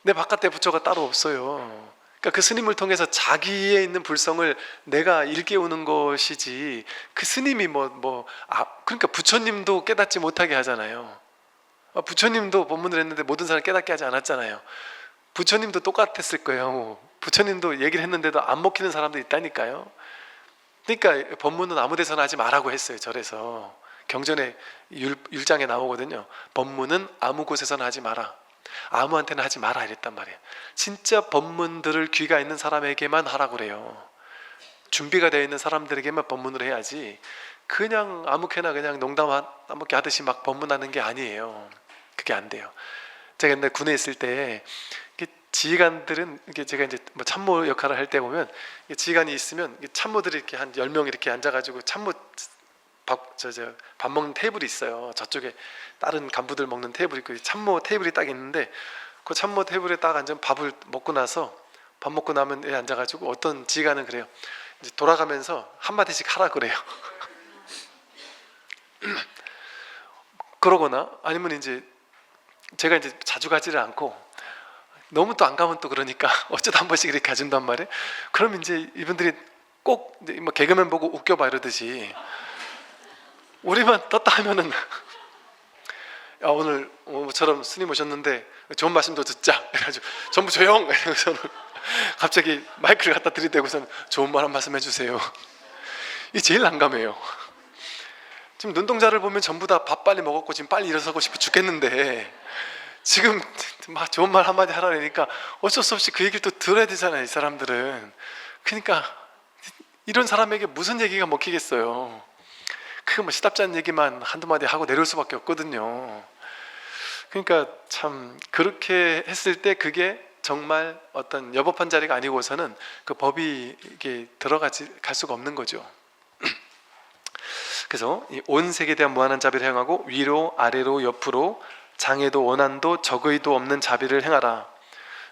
내 바깥에 부처가 따로 없어요. 그러니까 그 스님을 통해서 자기에 있는 불성을 내가 일깨우는 것이지, 그 스님이 그러니까 부처님도 깨닫지 못하게 하잖아요. 부처님도 법문을 했는데 모든 사람을 깨닫게 하지 않았잖아요. 부처님도 똑같았을 거예요. 부처님도 얘기를 했는데도 안 먹히는 사람도 있다니까요. 그러니까 법문은 아무 데서나 하지 말라고 했어요. 절에서 경전에 율장에 나오거든요. 법문은 아무 곳에서나 하지 마라, 아무한테나 하지 마라 이랬단 말이에요. 진짜 법문 들을 귀가 있는 사람에게만 하라고 그래요. 준비가 되어 있는 사람들에게만 법문을 해야지, 그냥 아무렇게나 그냥 농담 아무렇게 하듯이 막 법문하는 게 아니에요. 그게 안 돼요. 제가 옛날 군에 있을 때 지휘관들은, 이게 제가 이제 뭐 참모 역할을 할 때 보면 지휘관이 있으면 참모들이 이렇게 한 10명 이렇게 앉아가지고 참모 밥 먹는 테이블이 있어요. 저쪽에 다른 간부들 먹는 테이블이 있고 참모 테이블이 딱 있는데, 그 참모 테이블에 딱 앉으면 밥을 먹고 나서, 밥 먹고 나면 에 앉아가지고 어떤 지휘관은 그래요. 이제 돌아가면서 한마디씩 하라 그래요. 그러거나 아니면 이제 제가 이제 자주 가지를 않고 너무 또 안 가면 또 그러니까 어쩌다 한 번씩 이렇게 가준단 말이에요. 그럼 이제 이분들이 꼭 뭐 개그맨 보고 웃겨봐 이러듯이 우리만 떴다 하면은 야, 오늘 뭐처럼 스님 오셨는데 좋은 말씀도 듣자 이래가지고 전부 조용 이러고서는 갑자기 마이크를 갖다 들이대고서는 좋은 말 한 말씀 해주세요. 이 제일 난감해요. 지금 눈동자를 보면 전부 다 밥 빨리 먹었고 지금 빨리 일어서고 싶어 죽겠는데 지금 막 좋은 말 한마디 하라니까 어쩔 수 없이 그 얘기를 또 들어야 되잖아요, 이 사람들은. 그러니까 이런 사람에게 무슨 얘기가 먹히겠어요. 그 뭐 시답지 않은 얘기만 한두 마디 하고 내려올 수밖에 없거든요. 그러니까 참 그렇게 했을 때 그게 정말 어떤 여법한 자리가 아니고서는 그 법이 이게 갈 수가 없는 거죠. 그래서 이 온 세계에 대한 무한한 자비를 행하고 위로 아래로 옆으로 장애도 원한도 적의도 없는 자비를 행하라.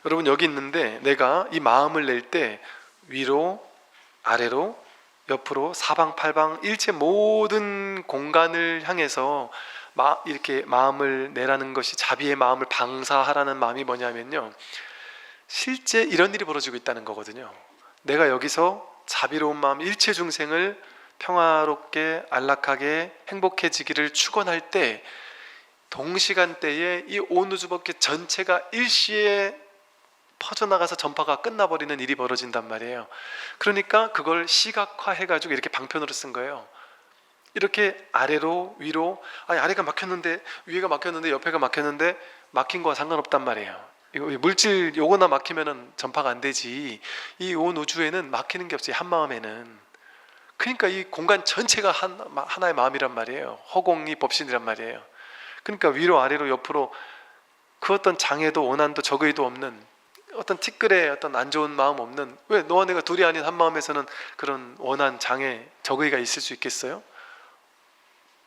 여러분 여기 있는데 내가 이 마음을 낼 때 위로 아래로 옆으로 사방팔방 일체 모든 공간을 향해서 이렇게 마음을 내라는 것이 자비의 마음을 방사하라는 마음이 뭐냐면요, 실제 이런 일이 벌어지고 있다는 거거든요. 내가 여기서 자비로운 마음 일체 중생을 평화롭게 안락하게 행복해지기를 축원할 때 동시간대에 이 온 우주법계 전체가 일시에 퍼져나가서 전파가 끝나버리는 일이 벌어진단 말이에요. 그러니까 그걸 시각화해가지고 이렇게 방편으로 쓴 거예요. 이렇게 아래로 위로, 아니 아래가 막혔는데 위에가 막혔는데 옆에가 막혔는데 막힌 거와 상관없단 말이에요. 이거 물질 요거나 막히면은 전파가 안 되지. 이 온 우주에는 막히는 게 없지, 한 마음에는. 그러니까 이 공간 전체가 하나의 마음이란 말이에요. 허공이 법신이란 말이에요. 그러니까 위로 아래로 옆으로 그 어떤 장애도 원한도 적의도 없는, 어떤 티끌에 어떤 안 좋은 마음 없는, 왜 너와 내가 둘이 아닌 한 마음에서는 그런 원한, 장애, 적의가 있을 수 있겠어요?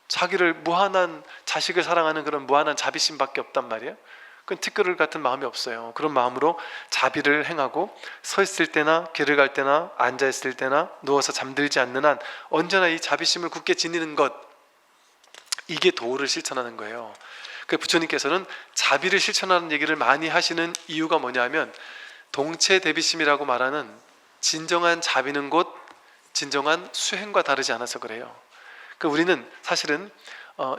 자기를 무한한 자식을 사랑하는 그런 무한한 자비심밖에 없단 말이에요. 그건 티끌 같은 마음이 없어요. 그런 마음으로 자비를 행하고 서 있을 때나 길을 갈 때나 앉아 있을 때나 누워서 잠들지 않는 한 언제나 이 자비심을 굳게 지니는 것, 이게 도를 실천하는 거예요. 그 부처님께서는 자비를 실천하는 얘기를 많이 하시는 이유가 뭐냐면 동체 대비심이라고 말하는 진정한 자비는 곧 진정한 수행과 다르지 않아서 그래요. 그 우리는 사실은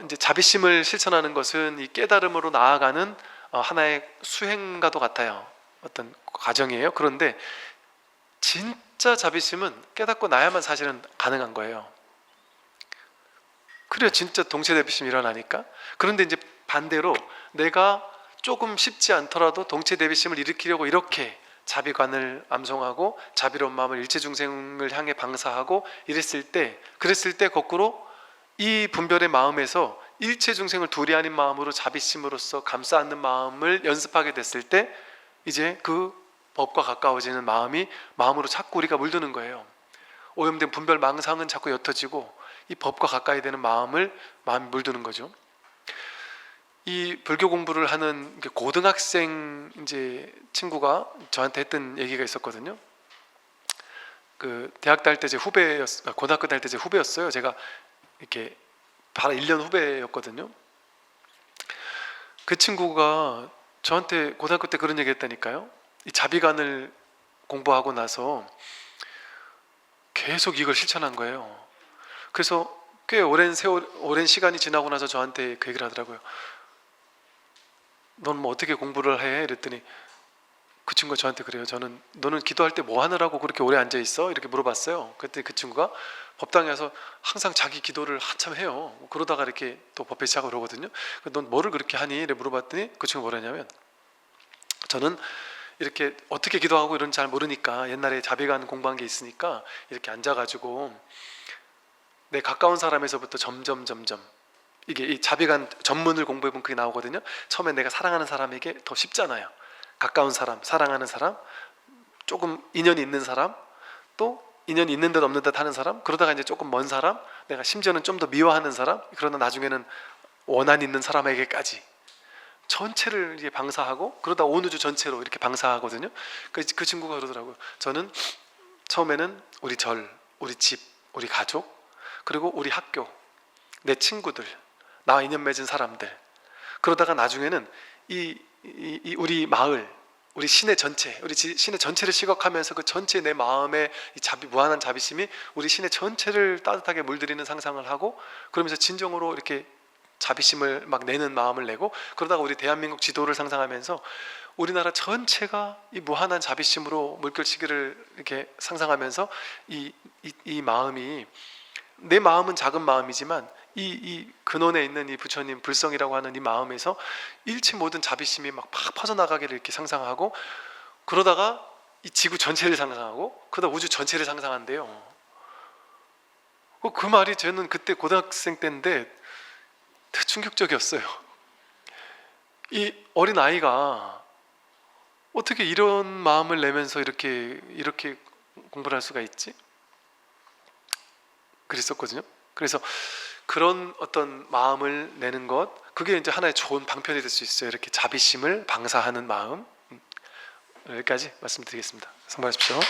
이제 자비심을 실천하는 것은 이 깨달음으로 나아가는 하나의 수행과도 같아요. 어떤 과정이에요. 그런데 진짜 자비심은 깨닫고 나야만 사실은 가능한 거예요. 그래야 진짜 동체 대비심이 일어나니까. 그런데 이제 반대로 내가 조금 쉽지 않더라도 동체 대비심을 일으키려고 이렇게 자비관을 암송하고 자비로운 마음을 일체 중생을 향해 방사하고 그랬을 때 거꾸로 이 분별의 마음에서 일체 중생을 둘이 아닌 마음으로 자비심으로써 감싸 안는 마음을 연습하게 됐을 때 이제 그 법과 가까워지는 마음으로 자꾸 우리가 물드는 거예요. 오염된 분별 망상은 자꾸 옅어지고 이 법과 가까이 되는 마음이 물드는 거죠. 이 불교 공부를 하는 고등학생 이제 친구가 저한테 했던 얘기가 있었거든요. 그 대학 다닐 때 제 고등학교 다닐 때 제 후배였어요. 제가 이렇게 바로 1년 후배였거든요. 그 친구가 저한테 고등학교 때 그런 얘기 했다니까요. 이 자비관을 공부하고 나서 계속 이걸 실천한 거예요. 그래서 꽤 오랜 시간이 지나고 나서 저한테 그 얘기를 하더라고요. 넌 뭐 어떻게 공부를 해? 이랬더니 그 친구가 저한테 그래요. 너는 기도할 때 뭐 하느라고 그렇게 오래 앉아 있어? 이렇게 물어봤어요. 그때 그 친구가 법당에 와서 항상 자기 기도를 한참 해요. 그러다가 이렇게 또 법회 시작을 그러거든요. 넌 뭐를 그렇게 하니? 이렇게 물어봤더니 그 친구가 뭐라냐면, 저는 이렇게 어떻게 기도하고 이런 잘 모르니까 옛날에 자비관 공부한 게 있으니까 이렇게 앉아가지고 내 가까운 사람에서부터 점점 이게 이 자비관 전문을 공부해보면 그게 나오거든요. 처음에 내가 사랑하는 사람에게 더 쉽잖아요. 가까운 사람, 사랑하는 사람, 조금 인연이 있는 사람, 또 인연이 있는 듯 없는 듯 하는 사람, 그러다가 이제 조금 먼 사람, 내가 심지어는 좀 더 미워하는 사람, 그러다 나중에는 원한 있는 사람에게까지 전체를 이제 방사하고, 그러다 온 우주 전체로 이렇게 방사하거든요. 그 친구가 그러더라고요. 저는 처음에는 우리 우리 집, 우리 가족, 그리고 우리 학교, 내 친구들, 나와 인연 맺은 사람들, 그러다가 나중에는 이 우리 마을, 우리 신의 전체, 신의 전체를 시각하면서 그 전체 내 마음의 이 무한한 자비심이 우리 신의 전체를 따뜻하게 물들이는 상상을 하고, 그러면서 진정으로 이렇게 자비심을 막 내는 마음을 내고, 그러다가 우리 대한민국 지도를 상상하면서 우리나라 전체가 이 무한한 자비심으로 물결치기를 이렇게 상상하면서 이 마음이, 내 마음은 작은 마음이지만 이 근원에 있는 이 부처님 불성이라고 하는 이 마음에서 일체 모든 자비심이 막 퍼져나가기를 이렇게 상상하고, 그러다가 이 지구 전체를 상상하고, 그러다 우주 전체를 상상한대요. 그 말이 저는 그때 고등학생 때인데 되게 충격적이었어요. 이 어린 아이가 어떻게 이런 마음을 내면서 이렇게 공부를 할 수가 있지? 그랬었거든요. 그래서 그런 어떤 마음을 내는 것, 그게 이제 하나의 좋은 방편이 될 수 있어요. 이렇게 자비심을 방사하는 마음. 여기까지 말씀드리겠습니다. 성공하십시오.